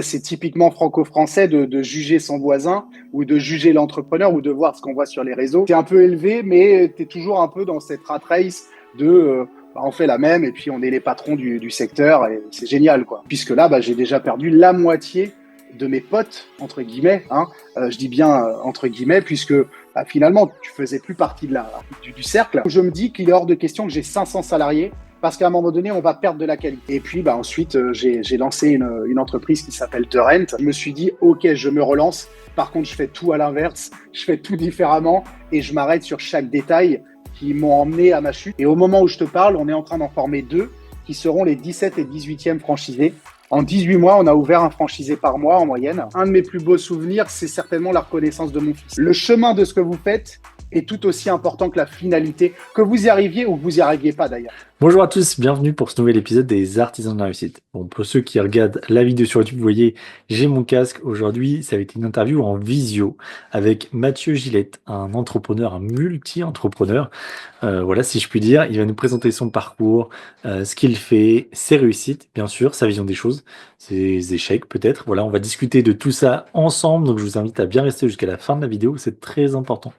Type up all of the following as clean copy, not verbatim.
C'est typiquement franco-français de juger son voisin ou de juger l'entrepreneur ou de voir ce qu'on voit sur les réseaux. C'est un peu élevé, mais tu es toujours un peu dans cette rat race de on fait la même et puis on est les patrons du secteur et c'est génial, quoi. Puisque là, j'ai déjà perdu la moitié de mes potes, entre guillemets, hein. Je dis bien entre guillemets, puisque finalement, tu faisais plus partie du cercle. Je me dis qu'il est hors de question que j'ai 500 salariés parce qu'à un moment donné, on va perdre de la qualité. Et puis, ensuite, j'ai lancé une entreprise qui s'appelle The Rent. Je me suis dit, OK, je me relance. Par contre, je fais tout à l'inverse. Je fais tout différemment et je m'arrête sur chaque détail qui m'ont emmené à ma chute. Et au moment où je te parle, on est en train d'en former 2 qui seront les 17 et 18e franchisés. En 18 mois, on a ouvert un franchisé par mois en moyenne. Un de mes plus beaux souvenirs, c'est certainement la reconnaissance de mon fils. Le chemin de ce que vous faites est tout aussi important que la finalité, que vous y arriviez ou que vous y arriviez pas d'ailleurs. Bonjour à tous, bienvenue pour ce nouvel épisode des Artisans de la réussite. Bon, pour ceux qui regardent la vidéo sur YouTube, vous voyez, j'ai mon casque. Aujourd'hui, ça va être une interview en visio avec Mathieu Gillette, un entrepreneur, un multi-entrepreneur. Voilà, si je puis dire, il va nous présenter son parcours, ce qu'il fait, ses réussites, bien sûr, sa vision des choses, ses échecs peut-être. Voilà, on va discuter de tout ça ensemble, donc je vous invite à bien rester jusqu'à la fin de la vidéo, c'est très important.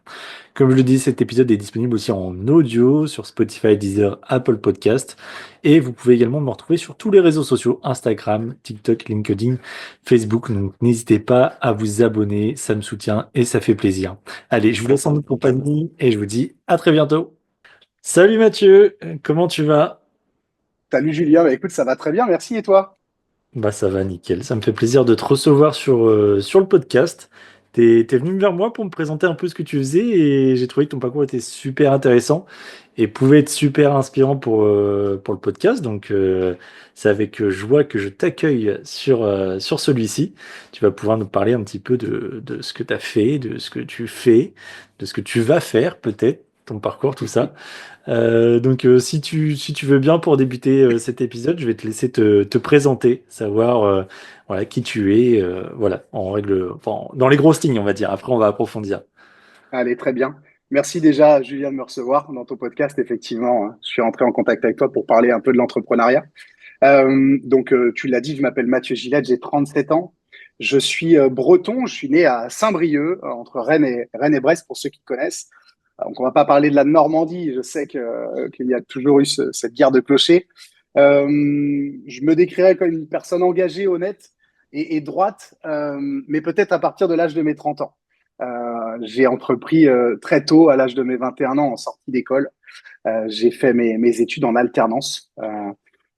Comme je le dis, cet épisode est disponible aussi en audio sur Spotify, Deezer, Apple Podcast. Et vous pouvez également me retrouver sur tous les réseaux sociaux, Instagram, TikTok, LinkedIn, Facebook. Donc n'hésitez pas à vous abonner, ça me soutient et ça fait plaisir. Allez, je vous laisse en votre compagnie et je vous dis à très bientôt. Salut Mathieu, comment tu vas? Salut Julien, écoute, ça va très bien, merci et toi? Bah ça va nickel, ça me fait plaisir de te recevoir sur le podcast. T'es venu vers moi pour me présenter un peu ce que tu faisais et j'ai trouvé que ton parcours était super intéressant et pouvait être super inspirant pour le podcast. Donc c'est avec joie que je t'accueille sur celui-ci. Tu vas pouvoir nous parler un petit peu de ce que tu as fait, de ce que tu fais, de ce que tu vas faire peut-être, ton parcours, tout ça. Donc, si tu veux bien, pour débuter cet épisode, je vais te laisser te présenter, savoir voilà, qui tu es, voilà, enfin, dans les grosses lignes, on va dire. Après, on va approfondir. Allez, très bien. Merci déjà Julien de me recevoir dans ton podcast, effectivement, hein. Je suis entré en contact avec toi pour parler un peu de l'entrepreneuriat. Tu l'as dit, je m'appelle Mathieu Gillette, j'ai 37 ans. Je suis breton, je suis né à Saint-Brieuc, entre Rennes et Brest, pour ceux qui connaissent. Donc, on va pas parler de la Normandie. Je sais qu'il y a toujours eu cette guerre de clochers. Je me décrirais comme une personne engagée, honnête et droite, mais peut-être à partir de l'âge de mes 30 ans. J'ai entrepris très tôt, à l'âge de mes 21 ans, en sortie d'école. J'ai fait mes études en alternance.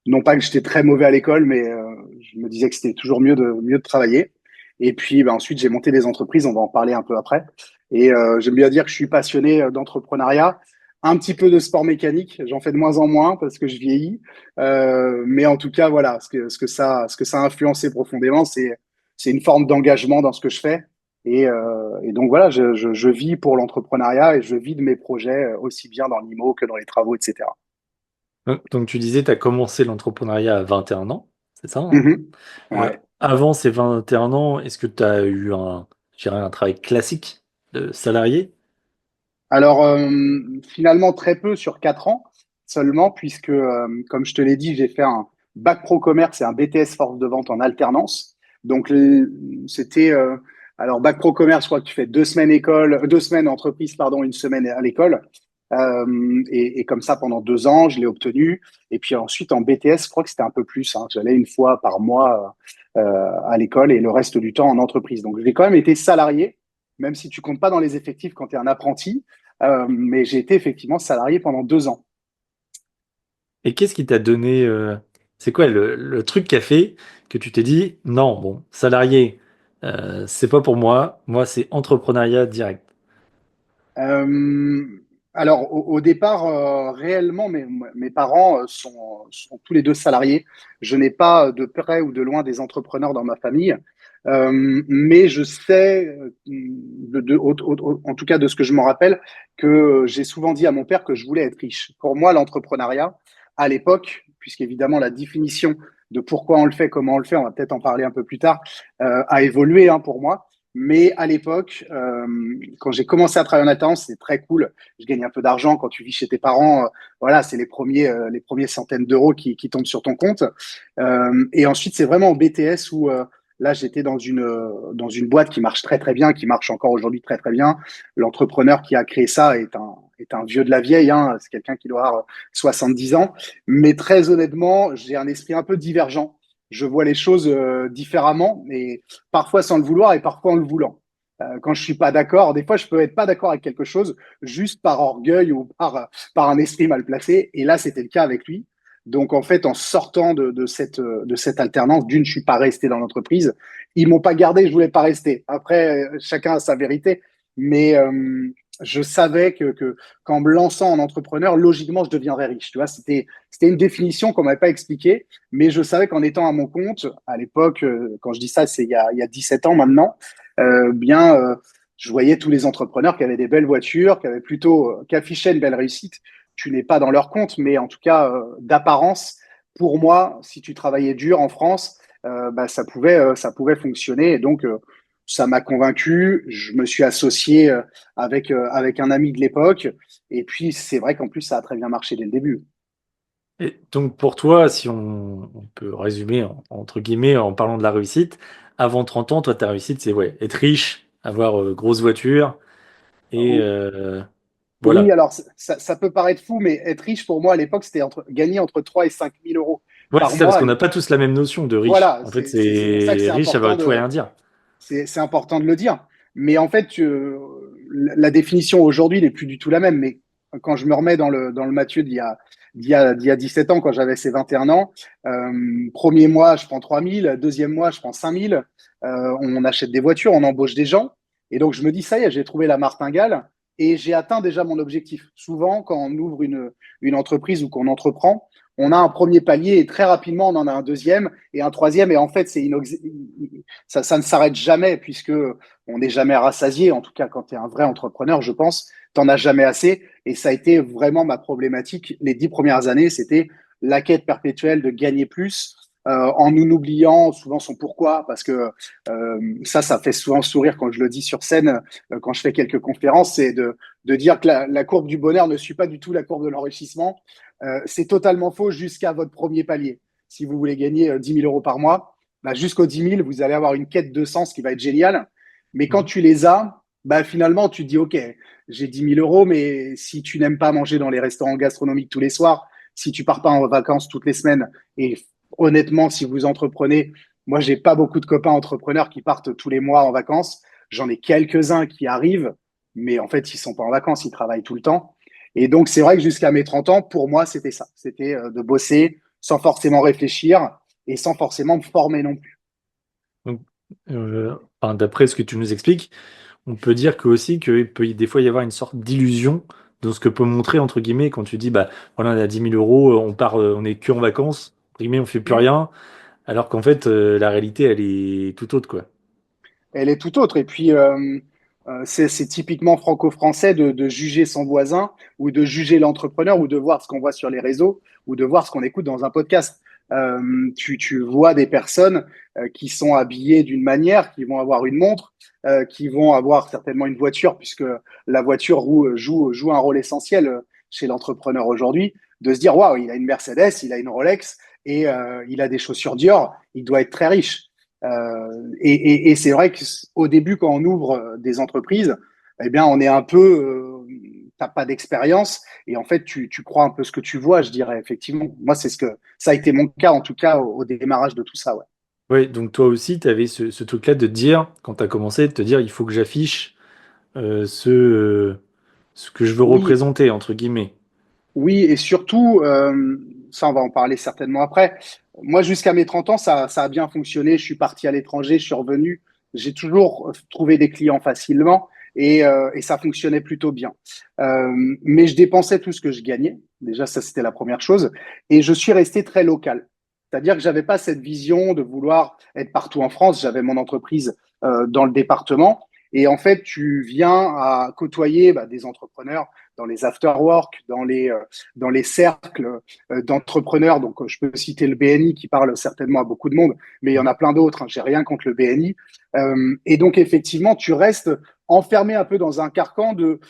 Non pas que j'étais très mauvais à l'école, mais je me disais que c'était toujours mieux de travailler. Et puis ensuite, j'ai monté des entreprises, on va en parler un peu après. Et j'aime bien dire que je suis passionné d'entrepreneuriat, un petit peu de sport mécanique, j'en fais de moins en moins parce que je vieillis. Mais en tout cas, voilà, ce que ça a influencé profondément, c'est une forme d'engagement dans ce que je fais. Et donc voilà, je vis pour l'entrepreneuriat et je vis de mes projets aussi bien dans l'IMO que dans les travaux, etc. Donc, tu disais, tu as commencé l'entrepreneuriat à 21 ans, c'est ça, hein? Mhm. Ouais. Avant ces 21 ans, est-ce que tu as eu je dirais un travail classique de salarié? Alors, finalement, très peu sur 4 ans seulement, puisque, comme je te l'ai dit, j'ai fait un bac pro commerce et un BTS force de vente en alternance. Donc, c'était, alors, bac pro commerce, je crois que tu fais 2 semaines école, 2 semaines entreprise, pardon, une semaine à l'école. Et comme ça, pendant 2 ans, je l'ai obtenu. Et puis ensuite, en BTS, je crois que c'était un peu plus, hein. J'allais une fois par mois à l'école et le reste du temps en entreprise. Donc, j'ai quand même été salarié, même si tu comptes pas dans les effectifs quand tu es un apprenti. Mais j'ai été effectivement salarié pendant 2 ans. Et qu'est-ce qui t'a donné, c'est quoi le truc qui a fait que tu t'es dit, non, bon, salarié, c'est pas pour moi, moi c'est entrepreneuriat direct. Euh, alors, au départ, réellement, mes parents sont tous les deux salariés. Je n'ai pas de près ou de loin des entrepreneurs dans ma famille. Mais je sais, en tout cas de ce que je me rappelle, que j'ai souvent dit à mon père que je voulais être riche. Pour moi, l'entrepreneuriat, à l'époque, puisqu'évidemment la définition de pourquoi on le fait, comment on le fait, on va peut-être en parler un peu plus tard, a évolué, hein, pour moi. Mais à l'époque, quand j'ai commencé à travailler en alternance, c'était très cool. Je gagne un peu d'argent quand tu vis chez tes parents. Voilà, c'est les premiers centaines d'euros qui tombent sur ton compte. Et ensuite, c'est vraiment en BTS où Là, j'étais dans une boîte qui marche très très bien, qui marche encore aujourd'hui très très bien. L'entrepreneur qui a créé ça est un vieux de la vieille, hein. C'est quelqu'un qui doit avoir 70 ans. Mais très honnêtement, j'ai un esprit un peu divergent. Je vois les choses différemment, et parfois sans le vouloir et parfois en le voulant. Quand je suis pas d'accord, des fois je peux être pas d'accord avec quelque chose juste par orgueil ou par un esprit mal placé. Et là, c'était le cas avec lui. Donc en fait, en sortant de cette alternance, d'une, je suis pas resté dans l'entreprise. Ils m'ont pas gardé, je voulais pas rester. Après, chacun a sa vérité, mais je savais que qu'en me lançant en entrepreneur, logiquement, je deviendrais riche. Tu vois, c'était une définition qu'on m'avait pas expliquée, mais je savais qu'en étant à mon compte, à l'époque, quand je dis ça, c'est il y a 17 ans maintenant, bien, je voyais tous les entrepreneurs qui avaient des belles voitures, qui avaient plutôt, qui affichaient une belle réussite. Tu n'es pas dans leur compte, mais en tout cas, d'apparence, pour moi, si tu travaillais dur en France, bah, ça pouvait fonctionner. Et donc, ça m'a convaincu. Je me suis associé avec un ami de l'époque. Et puis, c'est vrai qu'en plus, ça a très bien marché dès le début. Et donc pour toi, si on peut résumer entre guillemets en parlant de la réussite, avant 30 ans, toi, ta réussite, c'est ouais, être riche, avoir grosse voiture et Oui, voilà. alors ça peut paraître fou, mais être riche pour moi à l'époque, c'était gagner entre 3 et 5 000 euros Ouais, par c'est ça, parce mois. qu'on n'a pas tous la même notion de riche. Voilà, En fait, c'est pour ça que c'est riche, ça veut tout et rien dire. c'est important de le dire. Mais en fait, la définition aujourd'hui n'est plus du tout la même. Mais quand je me remets dans le Mathieu d'il y a 17 ans, quand j'avais ces 21 ans, premier mois, je prends 3 000, deuxième mois, je prends 5 000. On achète des voitures, on embauche des gens. Et donc, je me dis, ça y est, j'ai trouvé la martingale et j'ai atteint déjà mon objectif. Souvent, quand on ouvre une entreprise ou qu'on entreprend, on a un premier palier et très rapidement, on en a un deuxième et un troisième. Et en fait, ça ne s'arrête jamais puisque on n'est jamais rassasié. En tout cas, quand tu es un vrai entrepreneur, je pense, tu n'en as jamais assez. Et ça a été vraiment ma problématique les 10 premières années. C'était la quête perpétuelle de gagner plus. En nous oubliant souvent son pourquoi, parce que ça fait souvent sourire quand je le dis sur scène, quand je fais quelques conférences, c'est de dire que la courbe du bonheur ne suit pas du tout la courbe de l'enrichissement. C'est totalement faux jusqu'à votre premier palier. Si vous voulez gagner 10 000 euros par mois, bah, jusqu'aux 10 000, vous allez avoir une quête de sens qui va être géniale. Mais quand Mhm. tu les as, bah, finalement, tu te dis, OK, j'ai 10 000 euros, mais si tu n'aimes pas manger dans les restaurants gastronomiques tous les soirs, si tu pars pas en vacances toutes les semaines, et honnêtement, si vous entreprenez, moi, j'ai pas beaucoup de copains entrepreneurs qui partent tous les mois en vacances. J'en ai quelques-uns qui arrivent, mais en fait, ils sont pas en vacances, ils travaillent tout le temps. Et donc, c'est vrai que jusqu'à mes 30 ans, pour moi, c'était ça. C'était de bosser sans forcément réfléchir et sans forcément me former non plus. Donc, enfin, d'après ce que tu nous expliques, on peut dire que aussi qu'il peut des fois y avoir une sorte d'illusion dans ce que peut montrer, entre guillemets, quand tu dis, bah voilà, on a 10 000 euros, on part, on est que en vacances, entre guillemets, on fait plus Mmh. rien, alors qu'en fait, la réalité, elle est tout autre, quoi. Elle est tout autre. Et puis, c'est typiquement franco-français de juger son voisin ou de juger l'entrepreneur ou de voir ce qu'on voit sur les réseaux ou de voir ce qu'on écoute dans un podcast. Tu vois des personnes qui sont habillées d'une manière, qui vont avoir une montre, qui vont avoir certainement une voiture, puisque la voiture joue un rôle essentiel chez l'entrepreneur aujourd'hui, de se dire, waouh, il a une Mercedes, il a une Rolex et il a des chaussures Dior, il doit être très riche. Et c'est vrai qu'au début, quand on ouvre des entreprises, eh bien, on est un peu, t'as pas d'expérience et en fait, tu crois un peu ce que tu vois, je dirais effectivement. Moi, c'est ce que ça a été mon cas en tout cas au démarrage de tout ça. Ouais. Ouais, donc toi aussi, tu avais ce truc-là de te dire, quand tu as commencé, de te dire, il faut que j'affiche ce que je veux Oui, représenter, entre guillemets. oui, et surtout, ça, on va en parler certainement après. Moi, jusqu'à mes 30 ans, ça a bien fonctionné. Je suis parti à l'étranger, je suis revenu. J'ai toujours trouvé des clients facilement et ça fonctionnait plutôt bien. Mais je dépensais tout ce que je gagnais. Déjà, ça, c'était la première chose. Et je suis resté très local. C'est-à-dire que j'avais pas cette vision de vouloir être partout en France. J'avais mon entreprise dans le département. Et en fait, tu viens à côtoyer bah, des entrepreneurs dans les after-work, dans les cercles d'entrepreneurs. Donc, je peux citer le BNI qui parle certainement à beaucoup de monde, mais il y en a plein d'autres. Hein, j'ai rien contre le BNI. Et donc, effectivement, tu restes enfermé un peu dans un carcan de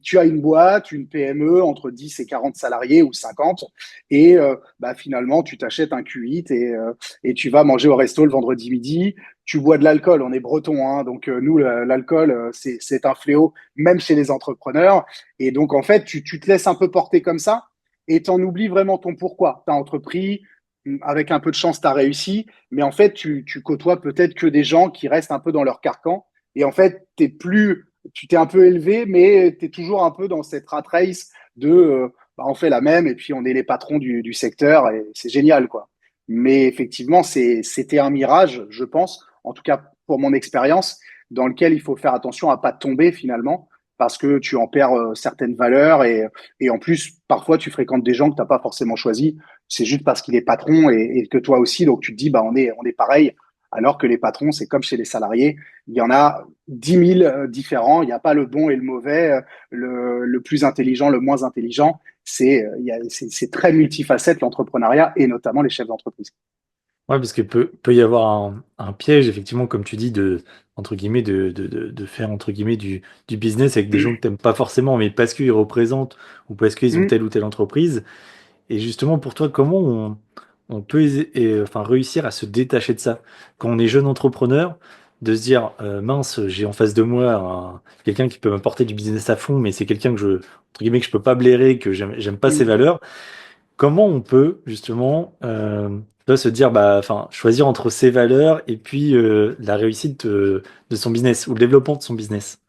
tu as une boîte, une PME entre 10 et 40 salariés ou 50 et bah, finalement tu t'achètes un Q8 et tu vas manger au resto le vendredi midi, tu bois de l'alcool, on est breton, hein, donc nous, l'alcool, c'est un fléau, même chez les entrepreneurs. Et donc, en fait, tu te laisses un peu porter comme ça et t'en oublies vraiment ton pourquoi. Tu as entrepris, avec un peu de chance, tu as réussi, mais en fait, tu côtoies peut-être que des gens qui restent un peu dans leur carcan. Et en fait, tu t'es un peu élevé, mais tu es toujours un peu dans cette rat race de bah, on fait la même et puis on est les patrons du secteur et c'est génial, quoi. Mais effectivement, c'était un mirage, je pense, en tout cas pour mon expérience, dans lequel il faut faire attention à pas tomber finalement, parce que tu en perds certaines valeurs et en plus, parfois, tu fréquentes des gens que tu n'as pas forcément choisis. C'est juste parce qu'il est patron et que toi aussi, donc tu te dis, bah, on est pareil. Alors que les patrons, c'est comme chez les salariés, il y en a 10 000 différents. Il n'y a pas le bon et le mauvais, le plus intelligent, le moins intelligent. C'est très multifacette l'entrepreneuriat et notamment les chefs d'entreprise. Ouais, parce que peut y avoir un piège, effectivement, comme tu dis, entre guillemets, de faire, entre guillemets, du business avec des gens que t'aimes pas forcément, mais parce qu'ils représentent ou parce qu'ils ont Mm, telle ou telle entreprise. Et justement, pour toi, comment on peut enfin, réussir à se détacher de ça? Quand on est jeune entrepreneur, de se dire, mince, j'ai en face de moi quelqu'un qui peut m'apporter du business à fond, mais c'est quelqu'un entre guillemets, que je peux pas blairer, que j'aime pas ses mm. valeurs. Comment on peut justement se dire, bah, enfin, choisir entre ses valeurs et puis la réussite de son business ou le développement de son business?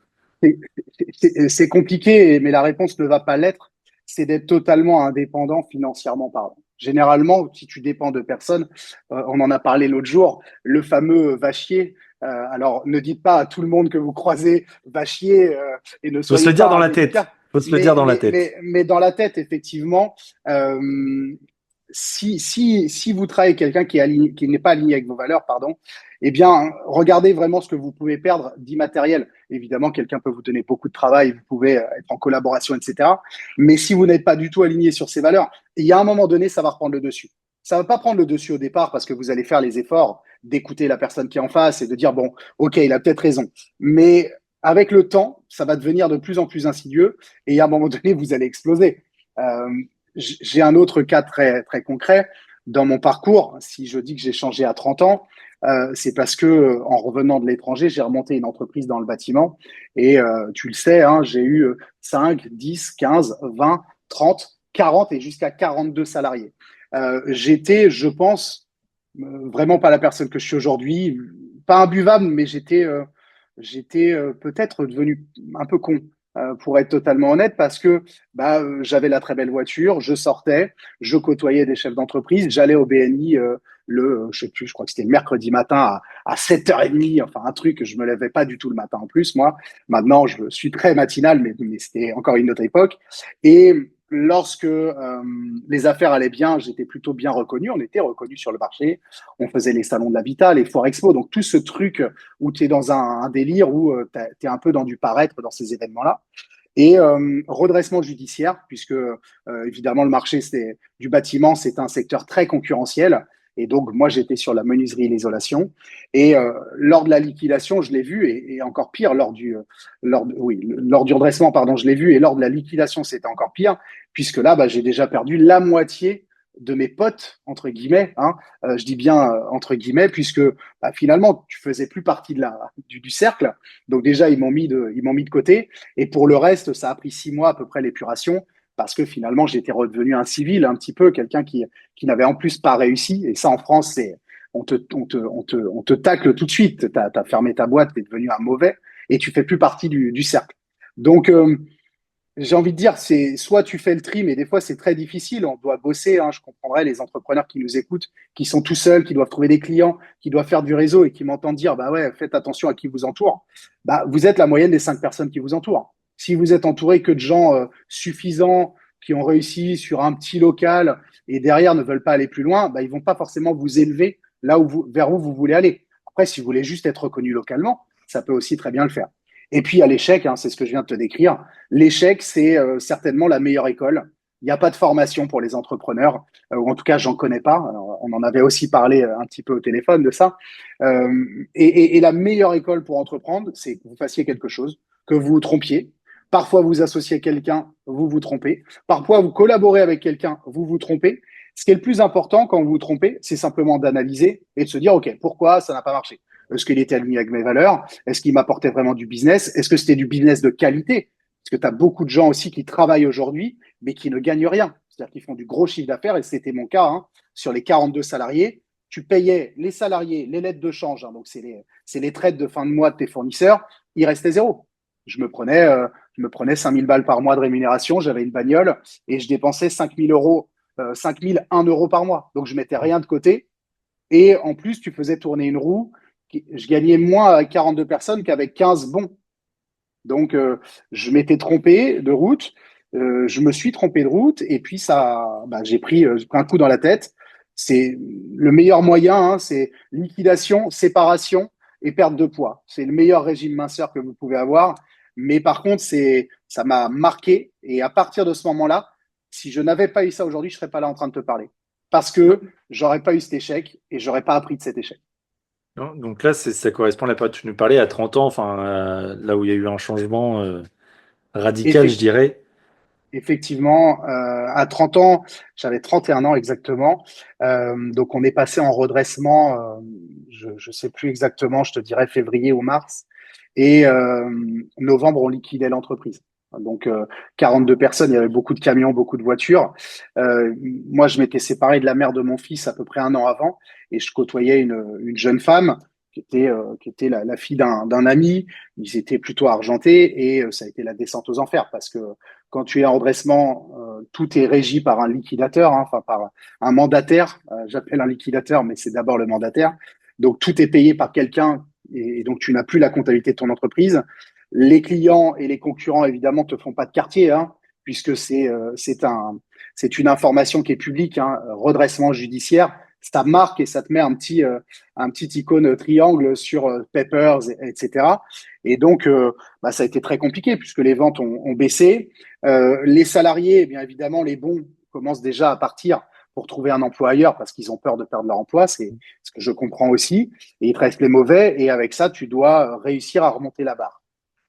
C'est c'est compliqué, mais la réponse ne va pas l'être. C'est d'être totalement indépendant financièrement parlant. Généralement, si tu dépends de personne, on en a parlé l'autre jour, le fameux va chier. Alors, ne dites pas à tout le monde que vous croisez va chier et ne Faut se soyez le dire dans pas la tête. indélicat. Faut se le dire dans la tête. Mais dans la tête, effectivement, euh, si vous travaillez avec quelqu'un qui n'est pas aligné avec vos valeurs, pardon, eh bien, regardez vraiment ce que vous pouvez perdre d'immatériel. Évidemment, quelqu'un peut vous donner beaucoup de travail, vous pouvez être en collaboration, etc. Mais si vous n'êtes pas du tout aligné sur ces valeurs, il y a un moment donné, ça va reprendre le dessus. Ça ne va pas prendre le dessus au départ parce que vous allez faire les efforts d'écouter la personne qui est en face et de dire, bon, OK, il a peut-être raison. Mais avec le temps, ça va devenir de plus en plus insidieux et à un moment donné, vous allez exploser. Euh, j'ai un autre cas très, très concret. Dans mon parcours, si je dis que j'ai changé à 30 ans, c'est parce que en revenant de l'étranger, j'ai remonté une entreprise dans le bâtiment et tu le sais, hein, j'ai eu 5, 10, 15, 20, 30, 40 et jusqu'à 42 salariés. J'étais, je pense, vraiment pas la personne que je suis aujourd'hui, pas imbuvable, mais j'étais peut-être devenu un peu con. Pour être totalement honnête, parce que bah, j'avais la très belle voiture, je sortais, je côtoyais des chefs d'entreprise, j'allais au BNI je sais plus, je crois que c'était le mercredi matin à 7h30, enfin un truc, je me levais pas du tout le matin en plus, moi. Maintenant, je suis très matinal, mais c'était encore une autre époque. Et lorsque les affaires allaient bien, j'étais plutôt bien reconnu, on était reconnu sur le marché, on faisait les salons de l'habitat, les foires expo, donc tout ce truc où tu es dans un délire, où tu es un peu dans du paraître dans ces événements-là. Et redressement judiciaire, puisque évidemment le marché du bâtiment, c'est un secteur très concurrentiel. Et donc, moi, j'étais sur la menuiserie et l'isolation. Et lors de la liquidation, je l'ai vu, et encore pire, lors du redressement, pardon, je l'ai vu, et lors de la liquidation, c'était encore pire, puisque là, bah, j'ai déjà perdu la moitié de mes potes, entre guillemets, hein, je dis bien entre guillemets, puisque bah, finalement, tu faisais plus partie du cercle. Donc déjà, ils m'ont mis de côté. Et pour le reste, ça a pris 6 mois à peu près l'épuration, parce que finalement, j'étais redevenu un civil, un petit peu, quelqu'un qui n'avait en plus pas réussi. Et ça, en France, on te tacle tout de suite. Tu as fermé ta boîte, tu es devenu un mauvais, et tu fais plus partie du cercle. Donc, j'ai envie de dire, c'est soit tu fais le tri, mais des fois c'est très difficile. On doit bosser. Hein, je comprendrais les entrepreneurs qui nous écoutent, qui sont tout seuls, qui doivent trouver des clients, qui doivent faire du réseau et qui m'entendent dire, bah ouais, faites attention à qui vous entoure. Bah, vous êtes la moyenne des 5 personnes qui vous entourent. Si vous êtes entouré que de gens suffisants qui ont réussi sur un petit local et derrière ne veulent pas aller plus loin, bah, ils vont pas forcément vous élever vers où vous voulez aller. Après, si vous voulez juste être reconnu localement, ça peut aussi très bien le faire. Et puis à l'échec, hein, c'est ce que je viens de te décrire. L'échec, c'est certainement la meilleure école. Il n'y a pas de formation pour les entrepreneurs, ou en tout cas, j'en connais pas. Alors, on en avait aussi parlé un petit peu au téléphone de ça. Et la meilleure école pour entreprendre, c'est que vous fassiez quelque chose, que vous vous trompiez. Parfois, vous associez quelqu'un, vous vous trompez. Parfois, vous collaborez avec quelqu'un, vous vous trompez. Ce qui est le plus important quand vous vous trompez, c'est simplement d'analyser et de se dire, OK, pourquoi ça n'a pas marché? Est-ce qu'il était aligné avec mes valeurs? Est-ce qu'il m'apportait vraiment du business? Est-ce que c'était du business de qualité? Parce que tu as beaucoup de gens aussi qui travaillent aujourd'hui, mais qui ne gagnent rien. C'est-à-dire qu'ils font du gros chiffre d'affaires, et c'était mon cas, hein, sur les 42 salariés. Tu payais les salariés, les lettres de change, hein, donc c'est les traites de fin de mois de tes fournisseurs, il restait zéro. Je me prenais 5000 balles par mois de rémunération, j'avais une bagnole et je dépensais 5000 euros, 5001 euros par mois. Donc je mettais rien de côté. Et en plus, tu faisais tourner une roue. Je gagnais moins avec 42 personnes qu'avec 15 bons. Donc, je m'étais trompé de route. Je me suis trompé de route et puis j'ai pris un coup dans la tête. C'est le meilleur moyen, hein, c'est liquidation, séparation et perte de poids. C'est le meilleur régime minceur que vous pouvez avoir. Mais par contre, ça m'a marqué. Et à partir de ce moment-là, si je n'avais pas eu ça aujourd'hui, je serais pas là en train de te parler. Parce que j'aurais pas eu cet échec et j'aurais pas appris de cet échec. Non, donc là, ça correspond à la période que tu nous parlais à 30 ans, enfin, là où il y a eu un changement radical, je Effectivement. dirais. Effectivement, à 30 ans, j'avais 31 ans exactement. Donc on est passé en redressement, je sais plus exactement, je te dirais février ou mars. Et novembre, on liquidait l'entreprise. Donc 42 personnes, il y avait beaucoup de camions, beaucoup de voitures. Euh, Moi, je m'étais séparé de la mère de mon fils à peu près un an avant et je côtoyais une jeune femme qui était la fille d'un ami. Ils étaient plutôt argentés et ça a été la descente aux enfers parce que quand tu es en redressement, tout est régi par un liquidateur, hein, enfin par un mandataire. J'appelle un liquidateur, mais c'est d'abord le mandataire. Donc tout est payé par quelqu'un et donc tu n'as plus la comptabilité de ton entreprise. Les clients et les concurrents, évidemment, te font pas de quartier, hein, puisque c'est une information qui est publique, hein, redressement judiciaire. Ça marque et ça te met un petit icône triangle sur Peppers, etc. Et donc, ça a été très compliqué puisque les ventes ont baissé. Les salariés, bien évidemment, les bons commencent déjà à partir pour trouver un emploi ailleurs parce qu'ils ont peur de perdre leur emploi. C'est ce que je comprends aussi. Et il te reste les mauvais. Et avec ça, tu dois réussir à remonter la barre.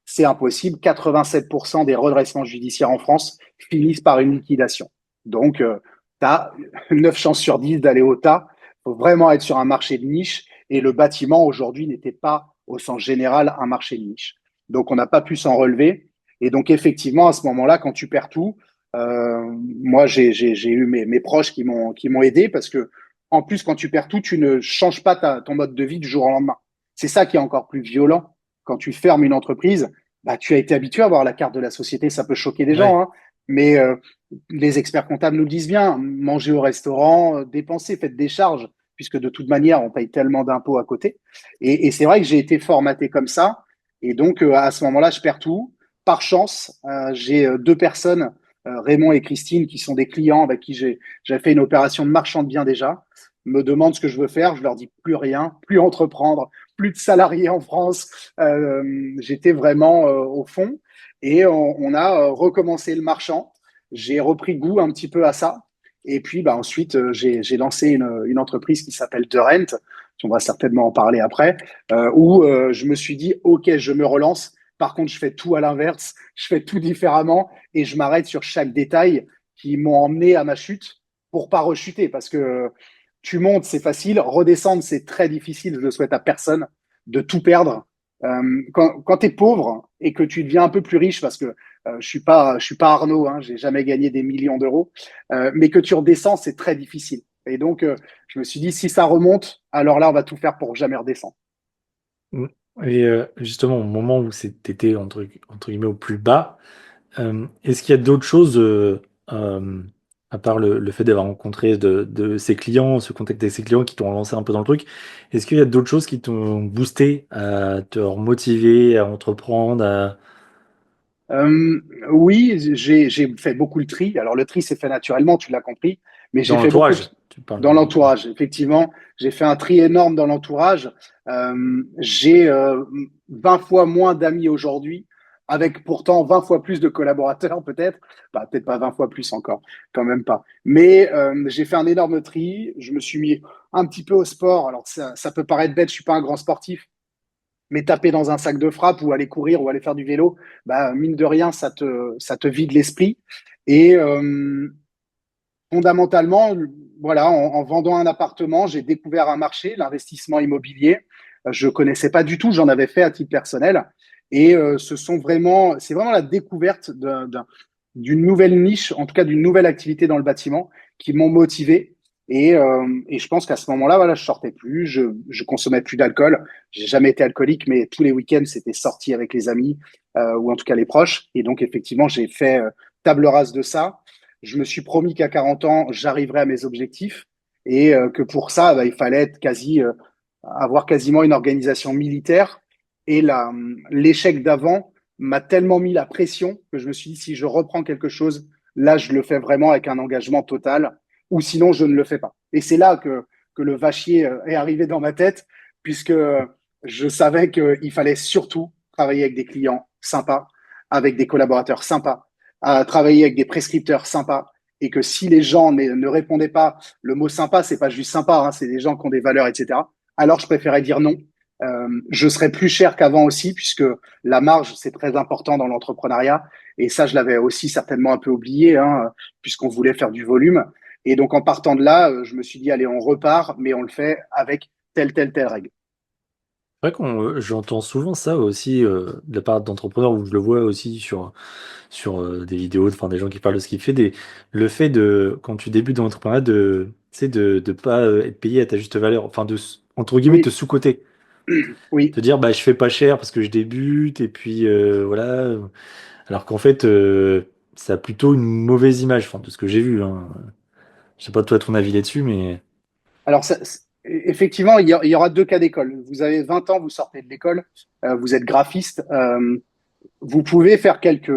C'est impossible. 87% des redressements judiciaires en France finissent par une liquidation. Donc, tu as 9 chances sur 10 d'aller au tas. Il faut vraiment être sur un marché de niche. Et le bâtiment, aujourd'hui, n'était pas, au sens général, un marché de niche. Donc, on n'a pas pu s'en relever. Et donc, effectivement, à ce moment-là, quand tu perds tout, moi, j'ai eu mes proches qui m'ont aidé parce que, en plus, quand tu perds tout, tu ne changes pas ton mode de vie du jour au lendemain. C'est ça qui est encore plus violent. Quand tu fermes une entreprise, bah, tu as été habitué à avoir la carte de la société. Ça peut choquer des gens, Ouais. hein, mais les experts comptables nous le disent bien. Mangez au restaurant, dépensez, faites des charges, puisque de toute manière, on paye tellement d'impôts à côté. Et c'est vrai que j'ai été formaté comme ça. Et donc, à ce moment-là, je perds tout. Par chance, j'ai deux personnes, Raymond et Christine, qui sont des clients avec qui j'ai fait une opération de marchand de biens déjà, me demandent ce que je veux faire. Je leur dis plus rien, plus entreprendre, plus de salariés en France. J'étais vraiment au fond. Et on a recommencé le marchand. J'ai repris goût un petit peu à ça. Et puis bah, ensuite, j'ai lancé une entreprise qui s'appelle The Rent. On va certainement en parler après, où je me suis dit, OK, je me relance. Par contre, je fais tout à l'inverse, je fais tout différemment et je m'arrête sur chaque détail qui m'ont emmené à ma chute pour pas rechuter. Parce que tu montes, c'est facile, redescendre, c'est très difficile. Je le souhaite à personne de tout perdre. Quand tu es pauvre et que tu deviens un peu plus riche, parce que je suis pas Arnaud, hein, j'ai jamais gagné des millions d'euros, mais que tu redescends, c'est très difficile. Et donc, je me suis dit, si ça remonte, alors là, on va tout faire pour jamais redescendre. Mm. Et justement, au moment où t'étais entre guillemets au plus bas, est-ce qu'il y a d'autres choses, euh, à part le fait d'avoir rencontré de ces clients, ce contact avec ces clients qui t'ont lancé un peu dans le truc, est-ce qu'il y a d'autres choses qui t'ont boosté à te remotiver, à entreprendre, Euh, oui, j'ai fait beaucoup le tri. Alors, le tri s'est fait naturellement, tu l'as compris, mais j'ai dans fait beaucoup l'entourage? Tu parles dans de... Ouais. l'entourage. Effectivement, j'ai fait un tri énorme dans l'entourage. J'ai 20 fois moins d'amis aujourd'hui, avec pourtant 20 fois plus de collaborateurs, peut-être. Bah, peut-être pas 20 fois plus encore, quand même pas. Mais j'ai fait un énorme tri. Je me suis mis un petit peu au sport. Alors, ça peut paraître bête, je suis pas un grand sportif, mais taper dans un sac de frappe ou aller courir ou aller faire du vélo, bah, mine de rien, ça te vide l'esprit. Et fondamentalement, voilà, en vendant un appartement, j'ai découvert un marché, l'investissement immobilier. Je connaissais pas du tout, j'en avais fait à titre personnel. Et c'est vraiment la découverte d'une nouvelle niche, en tout cas d'une nouvelle activité dans le bâtiment, qui m'ont motivé. Et je pense qu'à ce moment-là, voilà, je sortais plus, je consommais plus d'alcool. J'ai jamais été alcoolique, mais tous les week-ends, c'était sorti avec les amis ou en tout cas les proches. Et donc, effectivement, j'ai fait table rase de ça. Je me suis promis qu'à 40 ans, j'arriverai à mes objectifs et que pour ça, bah, il fallait être avoir quasiment une organisation militaire. Et l'échec d'avant m'a tellement mis la pression que je me suis dit, si je reprends quelque chose, là, je le fais vraiment avec un engagement total, ou sinon, je ne le fais pas. Et c'est là que le vachier est arrivé dans ma tête, puisque je savais qu'il fallait surtout travailler avec des clients sympas, avec des collaborateurs sympas, à travailler avec des prescripteurs sympas, et que si les gens ne répondaient pas, le mot sympa, c'est pas juste sympa, hein, c'est des gens qui ont des valeurs, etc. Alors, je préférais dire non. Je serais plus cher qu'avant aussi, puisque la marge, c'est très important dans l'entrepreneuriat. Et ça, je l'avais aussi certainement un peu oublié, hein, puisqu'on voulait faire du volume. Et donc, en partant de là, je me suis dit, allez, on repart, mais on le fait avec telle règle. C'est vrai j'entends souvent ça aussi de la part d'entrepreneurs, où je le vois aussi sur des vidéos, enfin des gens qui parlent de ce qu'ils font, le fait de, quand tu débutes dans l'entrepreneuriat, tu sais, de pas être payé à ta juste valeur, enfin entre guillemets, te Oui, sous-coter. oui. Te dire, bah, je fais pas cher parce que je débute, et puis voilà. Alors qu'en fait, ça a plutôt une mauvaise image, enfin, de ce que j'ai vu, hein. Je sais pas toi ton avis là-dessus, mais Alors, effectivement, il y aura deux cas d'école. Vous avez 20 ans, vous sortez de l'école, vous êtes graphiste. Vous pouvez faire quelques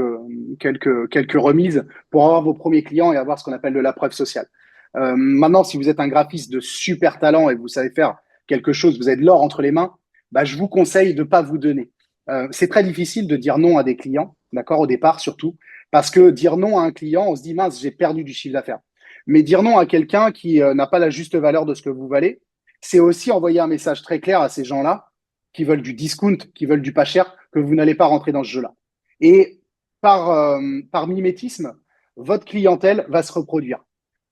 remises pour avoir vos premiers clients et avoir ce qu'on appelle de la preuve sociale. Maintenant, si vous êtes un graphiste de super talent et que vous savez faire quelque chose, vous avez de l'or entre les mains, bah, je vous conseille de ne pas vous donner. C'est très difficile de dire non à des clients, d'accord, au départ surtout, parce que dire non à un client, on se dit, mince, j'ai perdu du chiffre d'affaires. Mais dire non à quelqu'un qui n'a pas la juste valeur de ce que vous valez, c'est aussi envoyer un message très clair à ces gens-là qui veulent du discount, qui veulent du pas cher, que vous n'allez pas rentrer dans ce jeu-là. Et par mimétisme, votre clientèle va se reproduire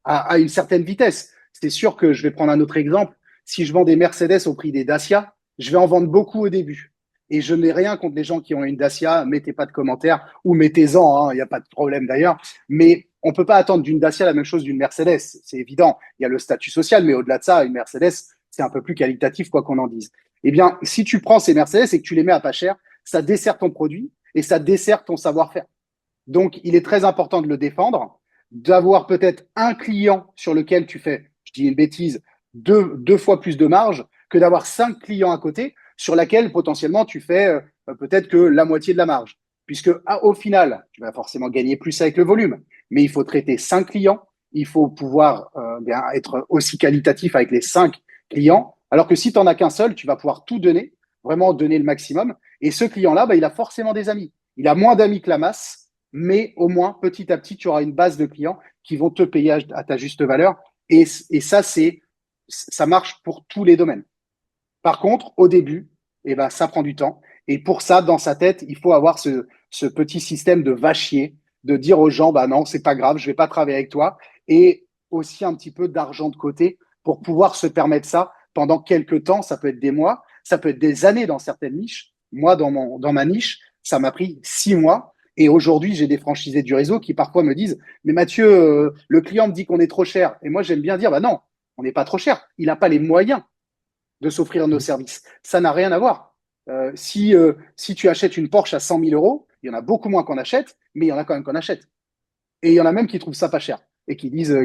à une certaine vitesse. C'est sûr que je vais prendre un autre exemple. Si je vends des Mercedes au prix des Dacia, je vais en vendre beaucoup au début. Et je n'ai rien contre les gens qui ont une Dacia. Mettez pas de commentaires ou mettez-en, il n'y a pas de problème d'ailleurs. Mais on ne peut pas attendre d'une Dacia la même chose d'une Mercedes. C'est évident. Il y a le statut social, mais au-delà de ça, une Mercedes, c'est un peu plus qualitatif, quoi qu'on en dise. Eh bien, si tu prends ces Mercedes et que tu les mets à pas cher, ça dessert ton produit et ça dessert ton savoir-faire. Donc, il est très important de le défendre, d'avoir peut-être un client sur lequel tu fais, je dis une bêtise, deux fois plus de marge que d'avoir 5 clients à côté sur laquelle potentiellement tu fais peut-être que la moitié de la marge. Puisque au final, tu vas forcément gagner plus avec le volume, mais il faut traiter 5 clients, il faut pouvoir bien être aussi qualitatif avec les 5 clients, alors que si tu n'en as qu'un seul, tu vas pouvoir tout donner, vraiment donner le maximum. Et ce client-là, bah, il a forcément des amis. Il a moins d'amis que la masse, mais au moins, petit à petit, tu auras une base de clients qui vont te payer à ta juste valeur. Et ça, ça marche pour tous les domaines. Par contre, au début, eh ben, ça prend du temps. Et pour ça, dans sa tête, il faut avoir ce petit système de vachier, de dire aux gens, bah non, c'est pas grave, je vais pas travailler avec toi. Et aussi un petit peu d'argent de côté pour pouvoir se permettre ça pendant quelques temps. Ça peut être des mois, ça peut être des années dans certaines niches. Moi, dans ma niche, ça m'a pris 6 mois. Et aujourd'hui, j'ai des franchisés du réseau qui parfois me disent, mais Mathieu, le client me dit qu'on est trop cher. Et moi, j'aime bien dire, bah non, on n'est pas trop cher. Il n'a pas les moyens de s'offrir nos services. Ça n'a rien à voir. Si tu achètes une Porsche à 100 000 euros, il y en a beaucoup moins qu'on achète, mais il y en a quand même qu'on achète. Et il y en a même qui trouvent ça pas cher et qui disent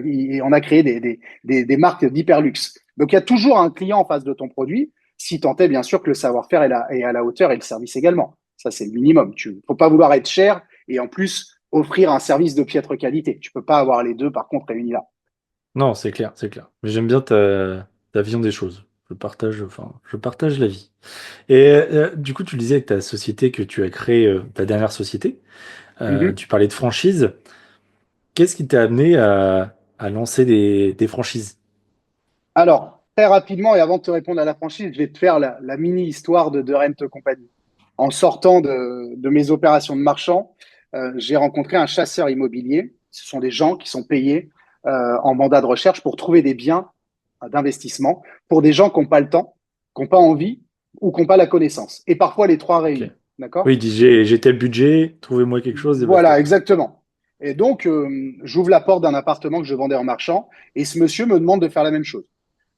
on a créé des marques d'hyperluxe. Donc il y a toujours un client en face de ton produit, si tant est bien sûr que le savoir-faire est à la hauteur et le service également. Ça, c'est le minimum. Il ne faut pas vouloir être cher et en plus offrir un service de piètre qualité. Tu ne peux pas avoir les deux, par contre, réunis là. non, c'est clair, c'est clair. Mais j'aime bien ta vision des choses. Je partage la vie. Et du coup, tu le disais avec ta société que tu as créée, ta dernière société, Mhm. tu parlais de franchise. Qu'est-ce qui t'a amené à lancer des franchises? Alors, très rapidement, et avant de te répondre à la franchise, je vais te faire la mini-histoire de Rent Company. En sortant de mes opérations de marchand, j'ai rencontré un chasseur immobilier. Ce sont des gens qui sont payés en mandat de recherche pour trouver des biens d'investissement pour des gens qui n'ont pas le temps, qui n'ont pas envie ou qui n'ont pas la connaissance. Et parfois les trois Ok. réunis. Oui, D'accord? il dit j'ai tel budget, trouvez-moi quelque chose et basta, Voilà, quoi. exactement. Et donc, j'ouvre la porte d'un appartement que je vendais en marchand et ce monsieur me demande de faire la même chose.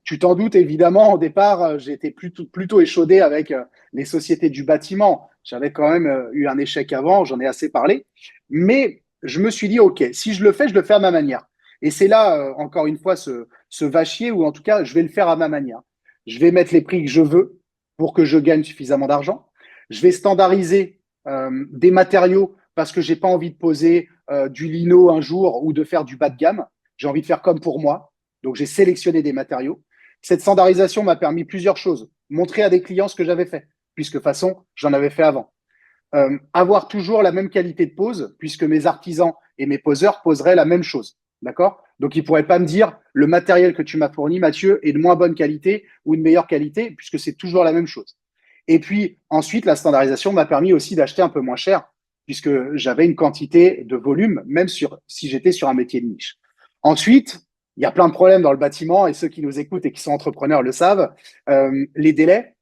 Tu t'en doutes, évidemment, au départ, j'étais plutôt échaudé avec les sociétés du bâtiment. J'avais quand même eu un échec avant, j'en ai assez parlé. Mais je me suis dit, OK, si je le fais à ma manière. Et c'est là, encore une fois, ce vachier, ou en tout cas, je vais le faire à ma manière. Je vais mettre les prix que je veux pour que je gagne suffisamment d'argent. Je vais standardiser des matériaux parce que j'ai pas envie de poser du lino un jour ou de faire du bas de gamme. J'ai envie de faire comme pour moi. Donc, j'ai sélectionné des matériaux. Cette standardisation m'a permis plusieurs choses. Montrer à des clients ce que j'avais fait, puisque de toute façon, j'en avais fait avant. Avoir toujours la même qualité de pose, puisque mes artisans et mes poseurs poseraient la même chose. D'accord? Donc, ils ne pourraient pas me dire le matériel que tu m'as fourni, Mathieu, est de moins bonne qualité ou de meilleure qualité, puisque c'est toujours la même chose. Et puis, ensuite, la standardisation m'a permis aussi d'acheter un peu moins cher, puisque j'avais une quantité de volume, même si j'étais sur un métier de niche. Ensuite, il y a plein de problèmes dans le bâtiment, et ceux qui nous écoutent et qui sont entrepreneurs le savent. Les délais,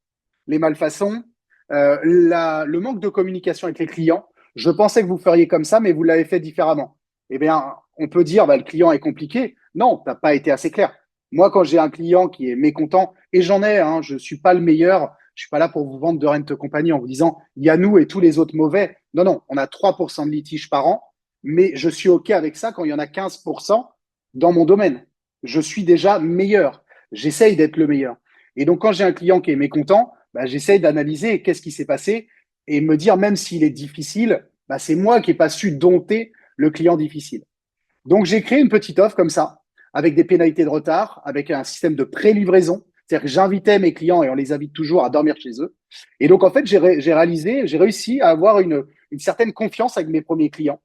les malfaçons, le manque de communication avec les clients. Je pensais que vous feriez comme ça, mais vous l'avez fait différemment. Eh bien, on peut dire, bah, le client est compliqué. Non, tu n'as pas été assez clair. Moi, quand j'ai un client qui est mécontent, et j'en ai, hein, je ne suis pas le meilleur, je suis pas là pour vous vendre de rent compagnie en vous disant, il y a nous et tous les autres mauvais. Non, non, on a 3% de litiges par an, mais je suis OK avec ça quand il y en a 15% dans mon domaine. Je suis déjà meilleur. J'essaye d'être le meilleur. Et donc, quand j'ai un client qui est mécontent, bah, j'essaye d'analyser qu'est-ce qui s'est passé et me dire, même s'il est difficile, bah, c'est moi qui n'ai pas su dompter le client difficile. Donc, j'ai créé une petite offre comme ça, avec des pénalités de retard, avec un système de pré-livraison. C'est-à-dire que j'invitais mes clients et on les invite toujours à dormir chez eux. Et donc, en fait, j'ai réussi à avoir une certaine confiance avec mes premiers clients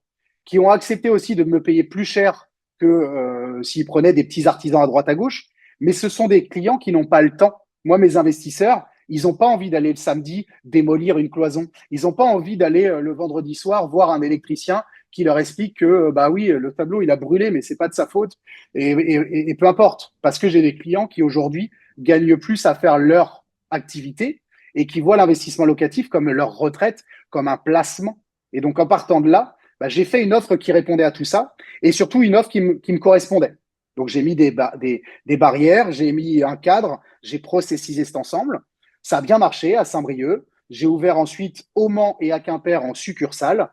qui ont accepté aussi de me payer plus cher que s'ils prenaient des petits artisans à droite à gauche. Mais ce sont des clients qui n'ont pas le temps. Moi, mes investisseurs, ils n'ont pas envie d'aller le samedi démolir une cloison. Ils n'ont pas envie d'aller le vendredi soir voir un électricien qui leur explique que bah oui, le tableau il a brûlé, mais c'est pas de sa faute. Et peu importe, parce que j'ai des clients qui aujourd'hui gagnent plus à faire leur activité et qui voient l'investissement locatif comme leur retraite, comme un placement. Et donc en partant de là, bah, j'ai fait une offre qui répondait à tout ça et surtout une offre qui me correspondait. Donc j'ai mis des barrières, j'ai mis un cadre, j'ai processisé cet ensemble. Ça a bien marché à Saint-Brieuc. J'ai ouvert ensuite au Mans et à Quimper en succursale,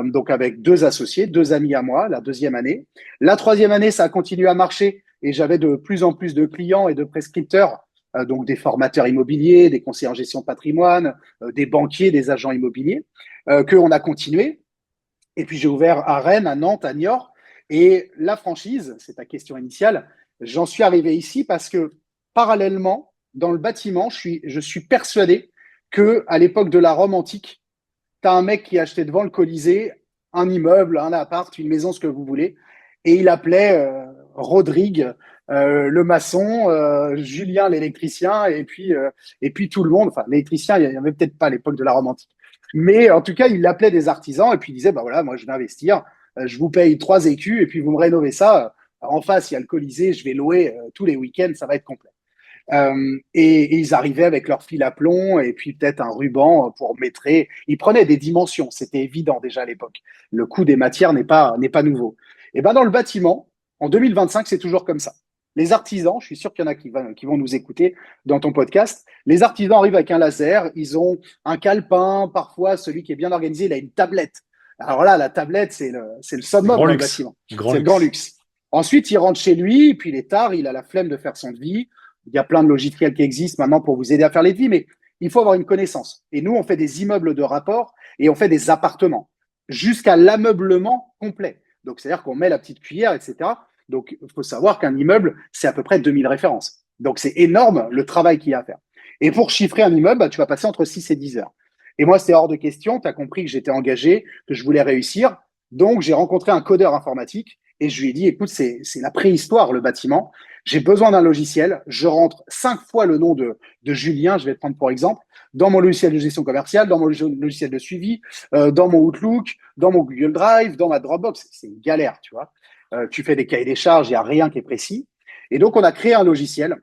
donc avec deux associés, deux amis à moi, la deuxième année. La troisième année, ça a continué à marcher et j'avais de plus en plus de clients et de prescripteurs, donc des formateurs immobiliers, des conseillers en gestion de patrimoine, des banquiers, des agents immobiliers, qu'on a continué. Et puis j'ai ouvert à Rennes, à Nantes, à Niort. Et la franchise, c'est ta question initiale, j'en suis arrivé ici parce que parallèlement, dans le bâtiment, je suis persuadé que à l'époque de la Rome antique, tu as un mec qui achetait devant le Colisée un immeuble, un appart, une maison, ce que vous voulez, et il appelait Rodrigue, le maçon, Julien l'électricien, et puis tout le monde. Enfin, l'électricien, il n'y avait peut-être pas à l'époque de la Rome antique. Mais en tout cas, il appelait des artisans et puis il disait, bah voilà, moi je vais investir, je vous paye 3 écus et puis vous me rénovez ça. En face, il y a le Colisée, je vais louer tous les week-ends, ça va être complet. Et ils arrivaient avec leur fil à plomb et puis peut-être un ruban pour métrer. Ils prenaient des dimensions, c'était évident déjà à l'époque. Le coût des matières n'est pas nouveau. Et ben dans le bâtiment, en 2025, c'est toujours comme ça. Les artisans, je suis sûr qu'il y en a qui vont nous écouter dans ton podcast. Les artisans arrivent avec un laser, ils ont un calepin, parfois celui qui est bien organisé, il a une tablette. Alors là, la tablette, c'est le Le summum grand dans le luxe. bâtiment. Le grand C'est le grand luxe. luxe. Ensuite, il rentre chez lui, puis il est tard, il a la flemme de faire son devis. Il y a plein de logiciels qui existent maintenant pour vous aider à faire les devis, mais il faut avoir une connaissance. Et nous, on fait des immeubles de rapport et on fait des appartements jusqu'à l'ameublement complet. Donc, c'est-à-dire qu'on met la petite cuillère, etc. Donc, il faut savoir qu'un immeuble, c'est à peu près 2000 références. Donc, c'est énorme le travail qu'il y a à faire. Et pour chiffrer un immeuble, bah, tu vas passer entre 6 et 10 heures. Et moi, c'est hors de question. Tu as compris que j'étais engagé, que je voulais réussir. Donc, j'ai rencontré un codeur informatique et je lui ai dit, écoute, c'est la préhistoire, le bâtiment. J'ai besoin d'un logiciel. Je rentre 5 fois le nom de Julien, je vais le prendre pour exemple, dans mon logiciel de gestion commerciale, dans mon logiciel de suivi, dans mon Outlook, dans mon Google Drive, dans ma Dropbox. C'est une galère, tu vois. Tu fais des cahiers des charges, il n'y a rien qui est précis. Et donc, on a créé un logiciel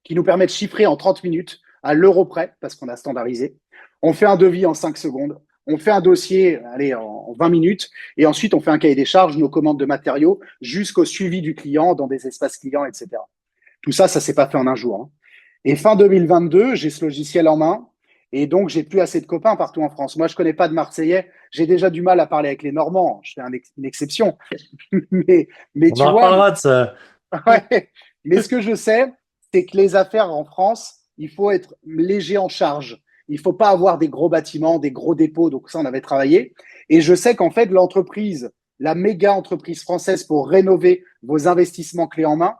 qui nous permet de chiffrer en 30 minutes à l'euro près, parce qu'on a standardisé. On fait un devis en 5 secondes. On fait un dossier, allez, en 20 minutes. Et ensuite, on fait un cahier des charges, nos commandes de matériaux, jusqu'au suivi du client dans des espaces clients, etc. Tout ça, ça s'est pas fait en un jour, hein. Et fin 2022, j'ai ce logiciel en main. Et donc, j'ai plus assez de copains partout en France. Moi, je connais pas de Marseillais. J'ai déjà du mal à parler avec les Normands. Je fais une exception. mais, mais On tu en vois, reparlera de ça. ouais. Mais ce que je sais, c'est que les affaires en France, il faut être léger en charge. Il faut pas avoir des gros bâtiments, des gros dépôts. Donc ça, on avait travaillé. Et je sais qu'en fait, l'entreprise, la méga entreprise française pour rénover vos investissements clés en main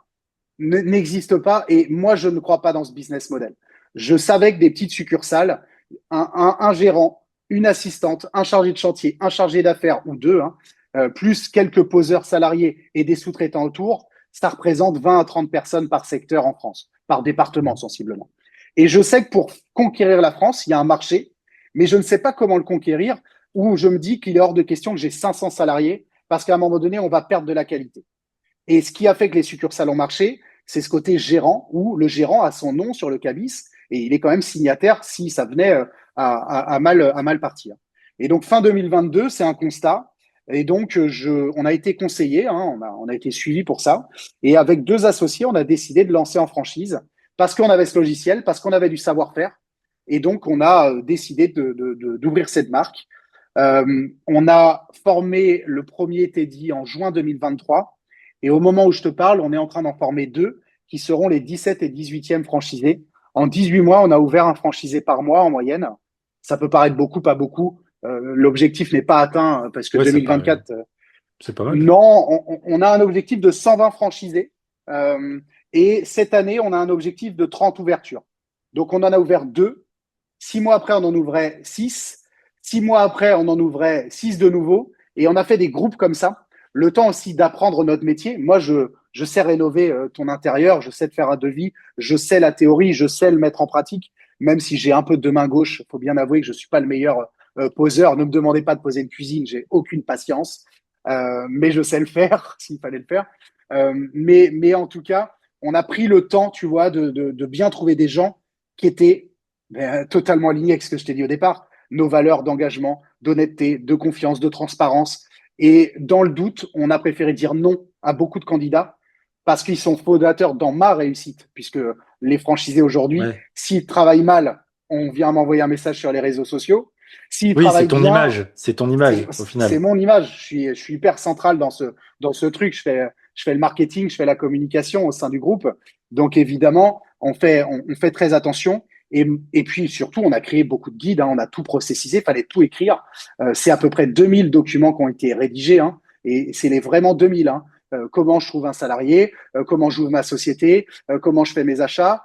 n'existe pas. Et moi, je ne crois pas dans ce business model. Je savais que des petites succursales, un gérant, une assistante, un chargé de chantier, un chargé d'affaires ou deux, hein, plus quelques poseurs salariés et des sous-traitants autour, ça représente 20 à 30 personnes par secteur en France, par département sensiblement. Et je sais que pour conquérir la France, il y a un marché, mais je ne sais pas comment le conquérir, où je me dis qu'il est hors de question que j'ai 500 salariés, parce qu'à un moment donné, on va perdre de la qualité. Et ce qui a fait que les succursales ont marché, c'est ce côté gérant, où le gérant a son nom sur le cabis, et il est quand même signataire si ça venait à mal partir. Et donc fin 2022, c'est un constat. Et donc, on a été conseillé, hein, on a été suivi pour ça. Et avec deux associés, on a décidé de lancer en franchise parce qu'on avait ce logiciel, parce qu'on avait du savoir-faire. Et donc, on a décidé d'ouvrir cette marque. On a formé le premier Teddy en juin 2023. Et au moment où je te parle, on est en train d'en former deux qui seront les 17 et 18e franchisés. En 18 mois, on a ouvert un franchisé par mois en moyenne. Ça peut paraître beaucoup, pas beaucoup. L'objectif n'est pas atteint parce que Ouais, 2024, c'est pas mal. non, on a un objectif de 120 franchisés. Euh, et cette année, on a un objectif de 30 ouvertures. Donc, on en a ouvert deux. 6 mois après, on en ouvrait 6. 6 mois après, on en ouvrait 6 de nouveau. Et on a fait des groupes comme ça. Le temps aussi d'apprendre notre métier. Moi, je sais rénover ton intérieur, je sais te faire un devis, je sais la théorie, je sais le mettre en pratique, même si j'ai un peu de main gauche. Il faut bien avouer que je ne suis pas le meilleur poseur. Ne me demandez pas de poser une cuisine, j'ai aucune patience. Mais je sais le faire s'il fallait le faire. Mais en tout cas, on a pris le temps, tu vois, de bien trouver des gens qui étaient totalement alignés avec ce que je t'ai dit au départ, nos valeurs d'engagement, d'honnêteté, de confiance, de transparence. Et dans le doute, on a préféré dire non à beaucoup de candidats parce qu'ils sont fondateurs dans ma réussite, puisque les franchisés aujourd'hui, Ouais. s'ils travaillent mal, on vient m'envoyer un message sur les réseaux sociaux. S'ils Oui, c'est travaillent ton bien, image. C'est ton image, au c'est final. mon image. Je suis hyper central dans ce truc. Je fais le marketing, je fais la communication au sein du groupe. Donc, évidemment, on fait très attention. Et puis, surtout, on a créé beaucoup de guides, hein, on a tout processisé, il fallait tout écrire. C'est à peu près 2000 documents qui ont été rédigés, hein, et c'est vraiment 2000. Hein. Comment je trouve un salarié, comment j'ouvre ma société, comment je fais mes achats,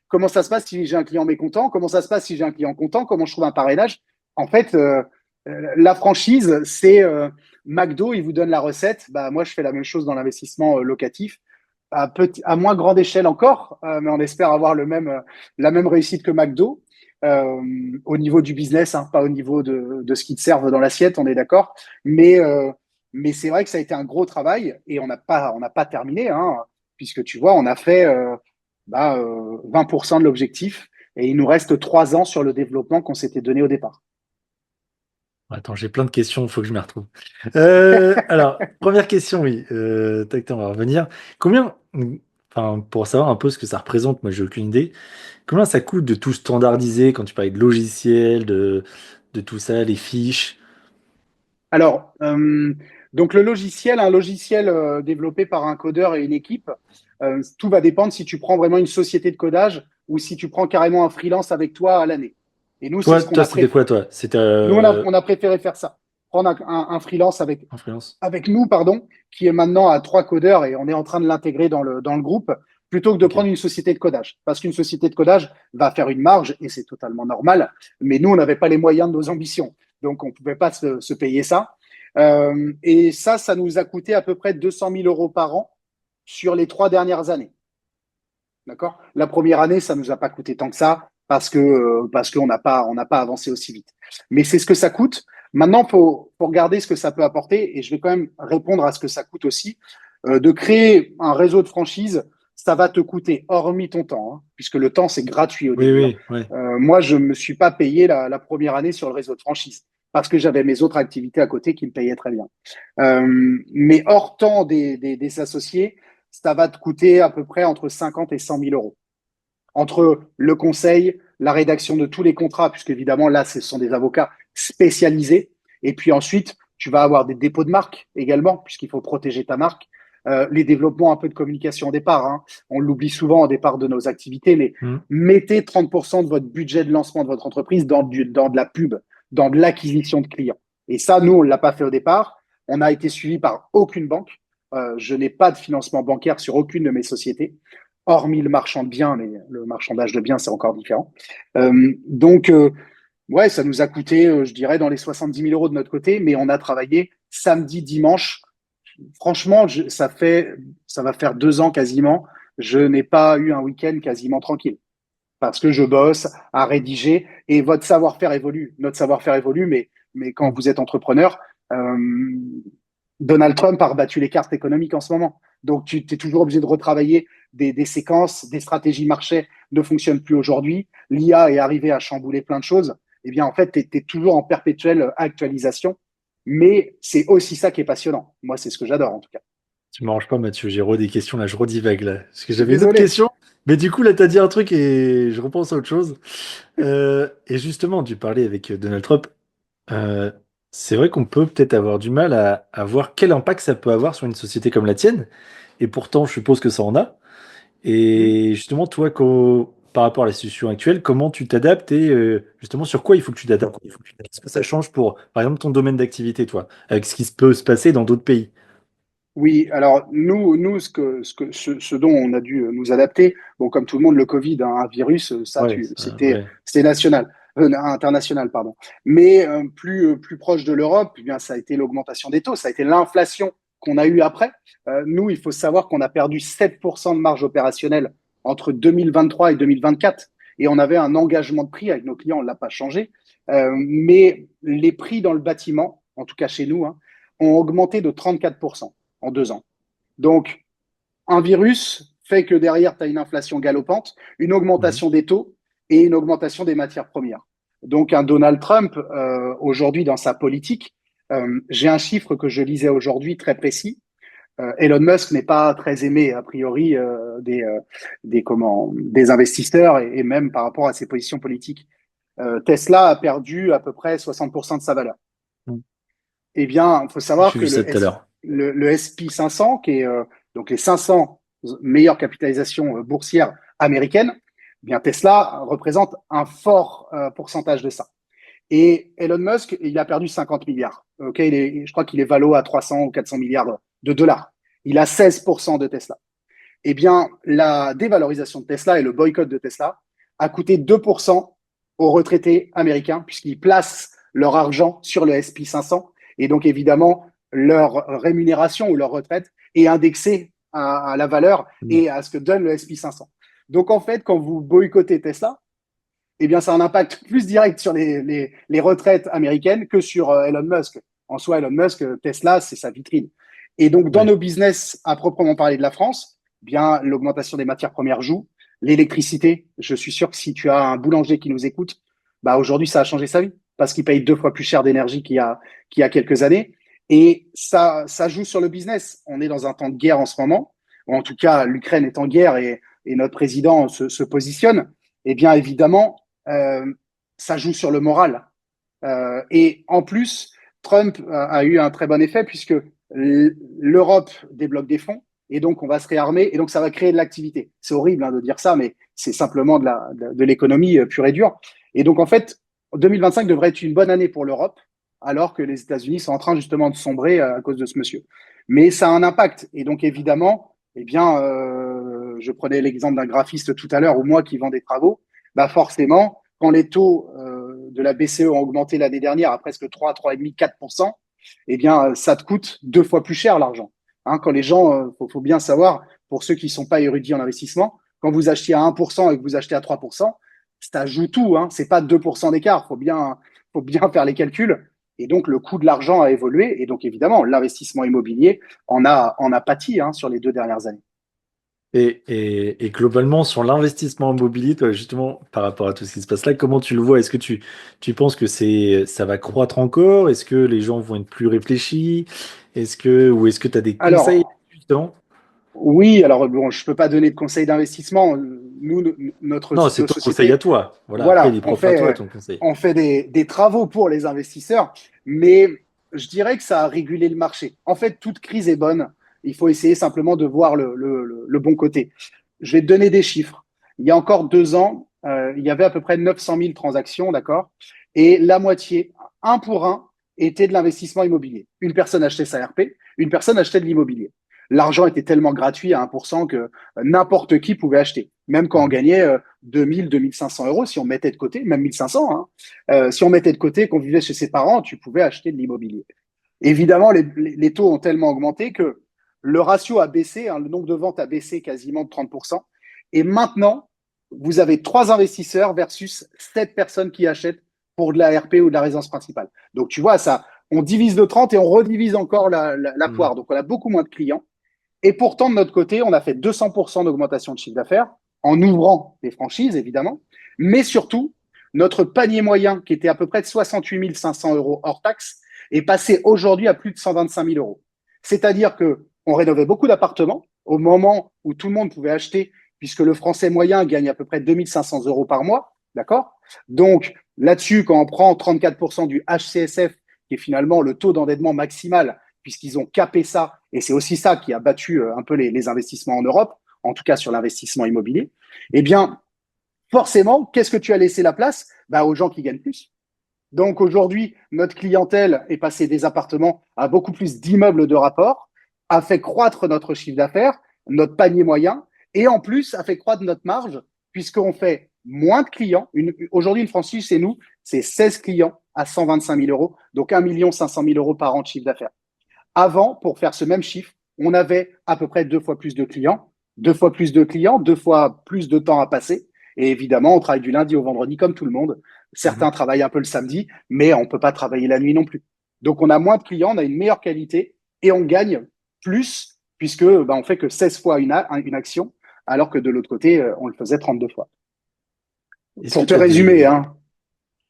comment ça se passe si j'ai un client mécontent, comment ça se passe si j'ai un client content, comment je trouve un parrainage. En fait, la franchise, c'est McDo, il vous donne la recette. Bah, moi, je fais la même chose dans l'investissement locatif, à moins grande échelle encore, mais on espère avoir la même réussite que McDo euh, au niveau du business, hein, pas au niveau de ce qu'ils te servent dans l'assiette, on est d'accord. Mais c'est vrai que ça a été un gros travail et on n'a pas terminé, hein, puisque tu vois, on a fait 20% de l'objectif et il nous reste 3 ans sur le développement qu'on s'était donné au départ. Attends, j'ai plein de questions, il faut que je m'y retrouve. Alors, première question, oui. Tac, tac, on va revenir. Combien, enfin, pour savoir un peu ce que ça représente, moi j'ai aucune idée. Combien ça coûte de tout standardiser quand tu parlais de logiciel, de tout ça, les fiches? Alors, donc le logiciel, un logiciel développé par un codeur et une équipe, tout va dépendre si tu prends vraiment une société de codage ou si tu prends carrément un freelance avec toi à l'année. Et nous, c'est ce qu'on Toi, a c'était préféré. quoi, toi? C'était Nous, on a préféré faire ça. Prendre un freelance influence? avec nous, pardon, qui est maintenant à 3 codeurs et on est en train de l'intégrer dans le groupe, plutôt que de Ok. prendre une société de codage. Parce qu'une société de codage va faire une marge et c'est totalement normal. Mais nous, on n'avait pas les moyens de nos ambitions. Donc, on ne pouvait pas se payer ça. Et ça nous a coûté à peu près 200 000 euros par an sur les 3 dernières années. D'accord. La première année, ça nous a pas coûté tant que ça parce qu'on n'a pas avancé aussi vite. Mais c'est ce que ça coûte. Maintenant, faut regarder ce que ça peut apporter et je vais quand même répondre à ce que ça coûte aussi. De créer un réseau de franchise, ça va te coûter, hormis ton temps, hein, puisque le temps, c'est gratuit au Oui, début, hein. oui, oui. Moi, je ne me suis pas payé la première année sur le réseau de franchise parce que j'avais mes autres activités à côté qui me payaient très bien. Mais hors temps des associés, ça va te coûter à peu près entre 50 et 100 000 euros. Entre le conseil, la rédaction de tous les contrats, puisque évidemment là, ce sont des avocats spécialisés. Et puis ensuite, tu vas avoir des dépôts de marque également, puisqu'il faut protéger ta marque. Les développements un peu de communication au départ, hein. On l'oublie souvent au départ de nos activités, mais Hmm. mettez 30% de votre budget de lancement de votre entreprise dans de la pub, dans de l'acquisition de clients. Et ça, nous, on ne l'a pas fait au départ. On a été suivi par aucune banque. Je n'ai pas de financement bancaire sur aucune de mes sociétés, hormis le marchand de biens, mais le marchandage de biens, c'est encore différent. Donc, ouais, ça nous a coûté, je dirais, dans les 70 000 euros de notre côté, mais on a travaillé samedi, dimanche. Franchement, ça va faire 2 ans quasiment. Je n'ai pas eu un week-end quasiment tranquille parce que je bosse à rédiger et votre savoir-faire évolue. Notre savoir-faire évolue, mais quand Hmm. vous êtes entrepreneur, euh, Donald Trump a rebattu les cartes économiques en ce moment. Donc, tu es toujours obligé de retravailler des séquences, des stratégies marché ne fonctionnent plus aujourd'hui. L'IA est arrivée à chambouler plein de choses. Eh bien, en fait, tu es toujours en perpétuelle actualisation. Mais c'est aussi ça qui est passionnant. Moi, c'est ce que j'adore, en tout cas. Tu m'arranges pas, Mathieu. J'ai des questions là, je redivague là. Parce que j'avais une autre Désolé. question, mais du coup, là, tu as dit un truc et je repense à autre chose. Et justement, tu parlais avec Donald Trump. Euh, c'est vrai qu'on peut peut-être avoir du mal à voir quel impact ça peut avoir sur une société comme la tienne. Et pourtant, je suppose que ça en a. Hmm. Et justement, toi, par rapport à la situation actuelle, comment tu t'adaptes et justement sur quoi il faut que tu t'adaptes? Est-ce que ça change pour, par exemple, ton domaine d'activité, toi, avec ce qui peut se passer dans d'autres pays? Oui, alors nous ce dont on a dû nous adapter, bon, comme tout le monde, le Covid, hein, un virus, Ouais, c'était national, international, pardon. Mais plus proche de l'Europe, eh bien, ça a été l'augmentation des taux, ça a été l'inflation qu'on a eue après. Nous, il faut savoir qu'on a perdu 7% de marge opérationnelle entre 2023 et 2024, et on avait un engagement de prix avec nos clients, on ne l'a pas changé. Mais les prix dans le bâtiment, en tout cas chez nous, hein, ont augmenté de 34% en 2 ans. Donc, un virus fait que derrière, tu as une inflation galopante, une Mhm. augmentation des taux et une augmentation des matières premières. Donc, un Donald Trump, aujourd'hui, dans sa politique, j'ai un chiffre que je lisais aujourd'hui très précis. Elon Musk n'est pas très aimé, a priori, des investisseurs et même par rapport à ses positions politiques. Tesla a perdu à peu près 60% de sa valeur. Mhm. Eh bien, il faut savoir J'ai que vu ça tout à l'heure. le SP 500, qui est donc les 500 meilleures capitalisations boursières américaines, eh bien Tesla représente un fort pourcentage de ça. Et Elon Musk, il a perdu 50 milliards. Okay, je crois qu'il est valo à 300 ou 400 milliards de dollars. Il a 16% de Tesla. Eh bien, la dévalorisation de Tesla et le boycott de Tesla a coûté 2% aux retraités américains, puisqu'ils placent leur argent sur le SP 500. Et donc, évidemment, leur rémunération ou leur retraite est indexée à la valeur Mhm. et à ce que donne le SP 500. Donc, en fait, quand vous boycottez Tesla, eh bien, ça a un impact plus direct sur les retraites américaines que sur Elon Musk. En soi, Elon Musk, Tesla, c'est sa vitrine. Et donc, dans Ouais. nos business, à proprement parler de la France, eh bien, l'augmentation des matières premières joue. L'électricité, je suis sûr que si tu as un boulanger qui nous écoute, bah, aujourd'hui, ça a changé sa vie parce qu'il paye 2 fois plus cher d'énergie qu'il y a quelques années. Et ça joue sur le business. On est dans un temps de guerre en ce moment. Ou en tout cas, l'Ukraine est en guerre et notre président se positionne. Eh bien, évidemment, euh, ça joue sur le moral. Et en plus, Trump a eu un très bon effet puisque l'Europe débloque des fonds et donc on va se réarmer et donc ça va créer de l'activité. C'est horrible hein, de dire ça, mais c'est simplement de l'économie pure et dure. Et donc en fait, 2025 devrait être une bonne année pour l'Europe, alors que les États-Unis sont en train justement de sombrer à cause de ce monsieur. Mais ça a un impact. Et donc évidemment, eh bien, je prenais l'exemple d'un graphiste tout à l'heure ou moi qui vend des travaux, bah forcément, quand les taux de la BCE ont augmenté l'année dernière à presque 3, 3,5, 4%, eh bien, ça te coûte 2 fois plus cher l'argent. Hein, quand les gens, faut bien savoir, pour ceux qui ne sont pas érudits en investissement, quand vous achetez à 1% et que vous achetez à 3%, ça joue tout. Hein, c'est pas 2% d'écart. Faut bien faire les calculs. Et donc, le coût de l'argent a évolué. Et donc, évidemment, l'investissement immobilier en a pâti hein, sur les 2 dernières années. Et globalement, sur l'investissement immobilier, toi, justement, par rapport à tout ce qui se passe là, comment tu le vois? Est-ce que tu penses que ça va croître encore? Est-ce que les gens vont être plus réfléchis? Ou est-ce que tu as des conseils, Alors, justement? oui, alors bon, je peux pas donner de conseils d'investissement. Nous, notre Non, c'est nos ton conseil à sociétés, toi. Voilà, après, il voilà, est propre à toi, ton conseil. on fait des travaux pour les investisseurs, mais je dirais que ça a régulé le marché. En fait, toute crise est bonne. Il faut essayer simplement de voir le bon côté. Je vais te donner des chiffres. Il y a encore 2 ans, il y avait à peu près 900 000 transactions, d'accord? Et la moitié, un pour un, était de l'investissement immobilier. Une personne achetait sa RP, une personne achetait de l'immobilier. L'argent était tellement gratuit à 1% que n'importe qui pouvait acheter. Même quand on Mhm. gagnait 2000, 2500 euros, si on mettait de côté, même 1500, hein, si on mettait de côté, qu'on vivait chez ses parents, tu pouvais acheter de l'immobilier. Évidemment, les taux ont tellement augmenté que le ratio a baissé, hein, le nombre de ventes a baissé quasiment de 30%. Et maintenant, vous avez 3 investisseurs versus 7 personnes qui achètent pour de la RP ou de la résidence principale. Donc, tu vois, ça, on divise de 30 et on redivise encore la Mhm. poire. Donc, on a beaucoup moins de clients. Et pourtant, de notre côté, on a fait 200% d'augmentation de chiffre d'affaires en ouvrant des franchises, évidemment. Mais surtout, notre panier moyen, qui était à peu près de 68 500 euros hors taxe, est passé aujourd'hui à plus de 125 000 euros. C'est-à-dire que on rénovait beaucoup d'appartements au moment où tout le monde pouvait acheter, puisque le français moyen gagne à peu près 2 500 euros par mois. D'accord? Donc, là-dessus, quand on prend 34% du HCSF, qui est finalement le taux d'endettement maximal, puisqu'ils ont capé ça, et c'est aussi ça qui a battu un peu les investissements en Europe, en tout cas sur l'investissement immobilier, eh bien, forcément, qu'est-ce que tu as laissé la place? Bah, aux gens qui gagnent plus. Donc aujourd'hui, notre clientèle est passée des appartements à beaucoup plus d'immeubles de rapport, a fait croître notre chiffre d'affaires, notre panier moyen, et en plus a fait croître notre marge, puisqu'on fait moins de clients. Aujourd'hui, une franchise chez nous, c'est 16 clients à 125 000 euros, donc 1 500 000 euros par an de chiffre d'affaires. Avant, pour faire ce même chiffre, on avait à peu près 2 fois plus de clients, 2 fois plus de clients, 2 fois plus de temps à passer. Et évidemment, on travaille du lundi au vendredi comme tout le monde. Mhm. Certains travaillent un peu le samedi, mais on ne peut pas travailler la nuit non plus. Donc, on a moins de clients, on a une meilleure qualité et on gagne plus puisque bah, on fait que 16 fois une action, alors que de l'autre côté, on le faisait 32 fois. Est-ce que Pour te tu as résumer, des... hein,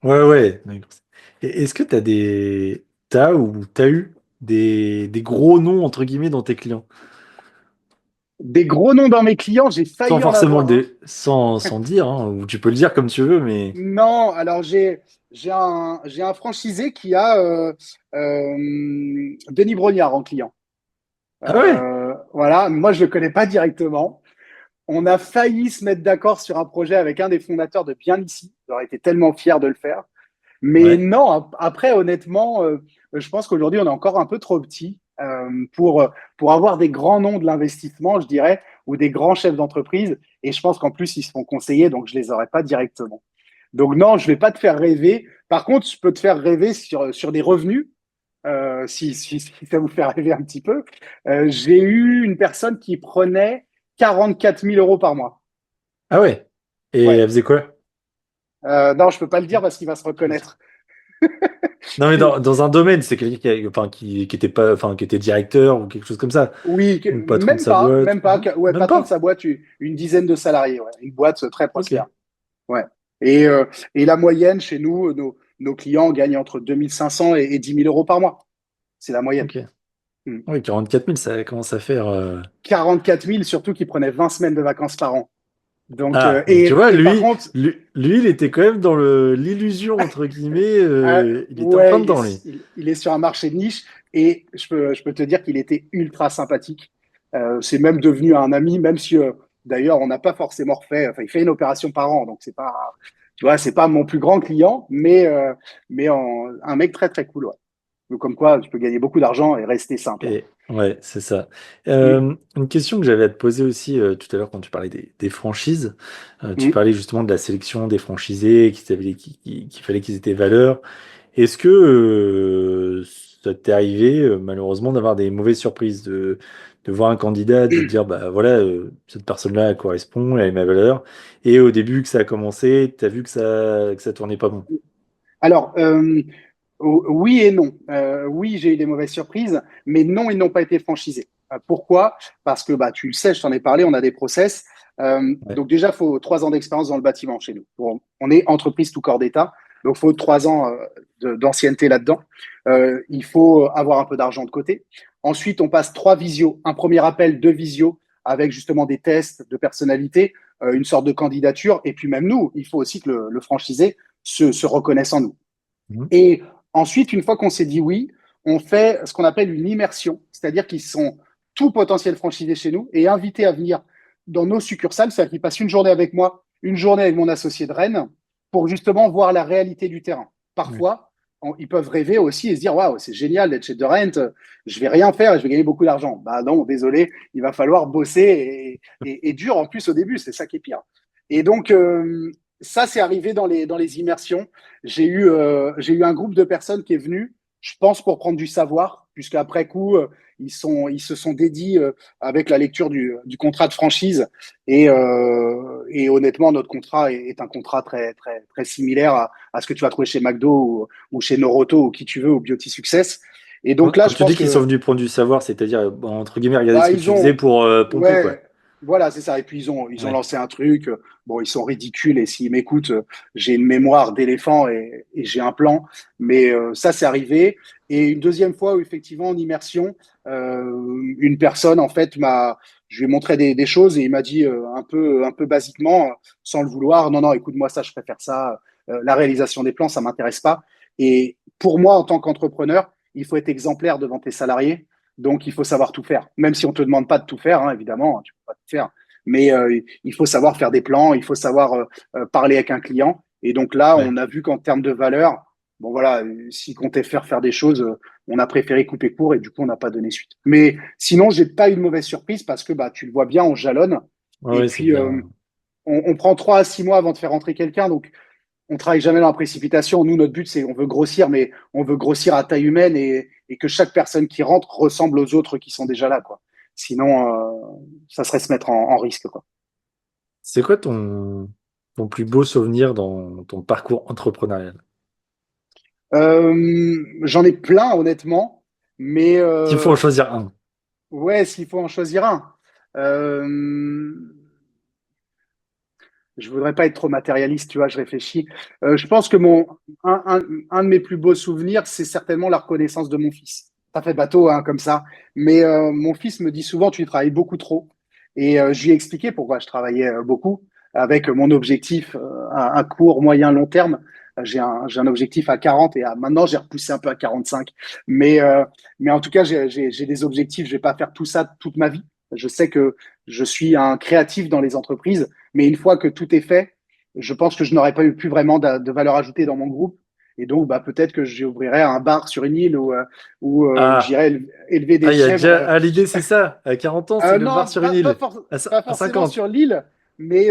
Ouais, ouais. Et est-ce que tu as t'as eu des gros noms, entre guillemets, dans tes clients? des gros noms dans mes clients, j'ai Sans failli en forcément avoir, hein. sans dire, hein, ou tu peux le dire comme tu veux, mais. Non, alors j'ai un franchisé qui a Denis Brognard en client. Ah ouais? Voilà, moi je le connais pas directement. On a failli se mettre d'accord sur un projet avec un des fondateurs de Bien Ici. J'aurais été tellement fier de le faire. Mais Ouais. non, après honnêtement, je pense qu'aujourd'hui on est encore un peu trop petit pour avoir des grands noms de l'investissement, je dirais, ou des grands chefs d'entreprise. Et je pense qu'en plus ils se font conseiller, donc je les aurais pas directement. Donc non, je vais pas te faire rêver. Par contre, je peux te faire rêver sur des revenus, si ça vous fait rêver un petit peu. J'ai eu une personne qui prenait 44 000 euros par mois. Ah ouais. Et Ouais. elle faisait quoi? Non, je peux pas le dire parce qu'il va se reconnaître. Non, mais dans un domaine, c'est quelqu'un enfin, qui était pas, enfin, qui était directeur ou quelque chose comme ça. Oui, Ou patron de sa boîte. même pas. Non? Ouais, Même patron de pas? sa boîte, une dizaine de salariés. Ouais. Une boîte très Ok. prospère. Ouais. Et, euh, et la moyenne chez nous, nos clients gagnent entre 2 500 et 10 000 euros par mois. C'est la moyenne. Ok. Hmm. Oui, 44 000, ça commence à faire. 44 000, surtout qu'ils prenaient 20 semaines de vacances par an. Donc, Ah, donc tu vois, et par contre, lui, il était quand même dans l'illusion, entre guillemets. Il était en plein ouais, dedans, lui. il est sur un marché de niche et je peux te dire qu'il était ultra sympathique. C'est même devenu un ami, même si d'ailleurs on n'a pas forcément refait. Enfin, il fait une opération par an, donc c'est pas, tu vois, c'est pas mon plus grand client, mais un mec très très cool. Ouais. Donc, comme quoi, tu peux gagner beaucoup d'argent et rester simple. Hein. Et ouais, c'est ça. Mm, Une question que j'avais à te poser aussi tout à l'heure quand tu parlais des franchises, tu mm. parlais justement de la sélection des franchisés, qu'il fallait qu'ils aient des valeurs. Est-ce que ça t'est arrivé malheureusement d'avoir des mauvaises surprises, de voir un candidat, de dire bah voilà, cette personne-là elle correspond, elle a mes valeurs, et au début que ça a commencé, t'as vu que ça tournait pas bon. Alors, oui et non. Oui, j'ai eu des mauvaises surprises, mais non, ils n'ont pas été franchisés. Pourquoi? Parce que tu le sais, je t'en ai parlé, on a des process. Ouais. Donc déjà, il faut 3 ans d'expérience dans le bâtiment chez nous. Bon, on est entreprise tout corps d'État, donc il faut 3 ans d'ancienneté là-dedans. Il faut avoir un peu d'argent de côté. Ensuite, on passe 3 visios. Un premier appel, 2 visios, avec justement des tests de personnalité, une sorte de candidature. Et puis même nous, il faut aussi que le franchisé se reconnaisse en nous. Mhm. Et ensuite, une fois qu'on s'est dit oui, on fait ce qu'on appelle une immersion, c'est-à-dire qu'ils sont tout potentiel franchisés chez nous et invités à venir dans nos succursales, c'est-à-dire qu'ils passent une journée avec moi, une journée avec mon associé de Rennes, pour justement voir la réalité du terrain. Ouais. Parfois, ils peuvent rêver aussi et se dire waouh, c'est génial d'être chez De Rent, je vais rien faire et je vais gagner beaucoup d'argent. Bah non, désolé, il va falloir bosser et dur en plus au début, c'est ça qui est pire. Et donc, ça, c'est arrivé dans les immersions. J'ai eu un groupe de personnes qui est venu, je pense, pour prendre du savoir, puisqu'après coup, ils se sont dédiés avec la lecture du contrat de franchise. Et honnêtement, notre contrat est un contrat très, très, très similaire à ce que tu vas trouver chez McDo ou chez Noroto ou qui tu veux, ou Beauty Success. Et donc là, Quand je tu dis pense qu'ils sont que venus prendre du savoir, c'est-à-dire, bon, entre guillemets, regarder ce que ils tu faisais ont, pour pomper, quoi. ouais, voilà, c'est ça. Et puis ils ont Ouais. lancé un truc. Bon, ils sont ridicules et s'ils m'écoutent, j'ai une mémoire d'éléphant et j'ai un plan. Mais ça, c'est arrivé. Et une deuxième fois où effectivement en immersion, une personne en fait je lui ai montré des choses et il m'a dit un peu basiquement, sans le vouloir, non, non, écoute-moi ça, je préfère ça. La réalisation des plans, ça m'intéresse pas. Et pour moi, en tant qu'entrepreneur, il faut être exemplaire devant tes salariés. Donc, il faut savoir tout faire. Même si on ne te demande pas de tout faire, hein, évidemment, tu ne peux pas tout faire. Mais il faut savoir faire des plans, il faut savoir parler avec un client. Et donc là, Ouais. on a vu qu'en termes de valeur, bon voilà, s'ils comptaient faire des choses, on a préféré couper court et du coup, on n'a pas donné suite. Mais sinon, j'ai pas eu de mauvaise surprise parce que tu le vois bien, on jalonne. Ouais, Et ouais, c'est puis, bien. on prend 3 à 6 mois avant de faire rentrer quelqu'un. Donc, on travaille jamais dans la précipitation. Nous, notre but, c'est on veut grossir, mais on veut grossir à taille humaine et que chaque personne qui rentre ressemble aux autres qui sont déjà là, quoi. Sinon, ça serait se mettre en risque, quoi. C'est quoi ton plus beau souvenir dans ton parcours entrepreneurial? J'en ai plein, honnêtement, mais S'il faut en choisir un. ouais, s'il faut en choisir un. Euh, je voudrais pas être trop matérialiste, tu vois, je réfléchis. Je pense que un de mes plus beaux souvenirs, c'est certainement la reconnaissance de mon fils. Ça fait bateau, hein, comme ça. Mais mon fils me dit souvent, tu travailles beaucoup trop. Et je lui ai expliqué pourquoi je travaillais beaucoup, avec mon objectif à court, moyen, long terme. J'ai un objectif à 40 et maintenant j'ai repoussé un peu à 45. Mais en tout cas, j'ai des objectifs. Je vais pas faire tout ça toute ma vie. Je sais que je suis un créatif dans les entreprises, mais une fois que tout est fait, je pense que je n'aurais pas eu plus vraiment de valeur ajoutée dans mon groupe. Et donc, peut-être que j'ouvrirai un bar sur une île où Ah, j'irai élever des il y a chèvres. déjà. Ah, l'idée, c'est ça. À 40 ans, c'est le bar Non, sur une île. pas À forcément 50. sur l'île, mais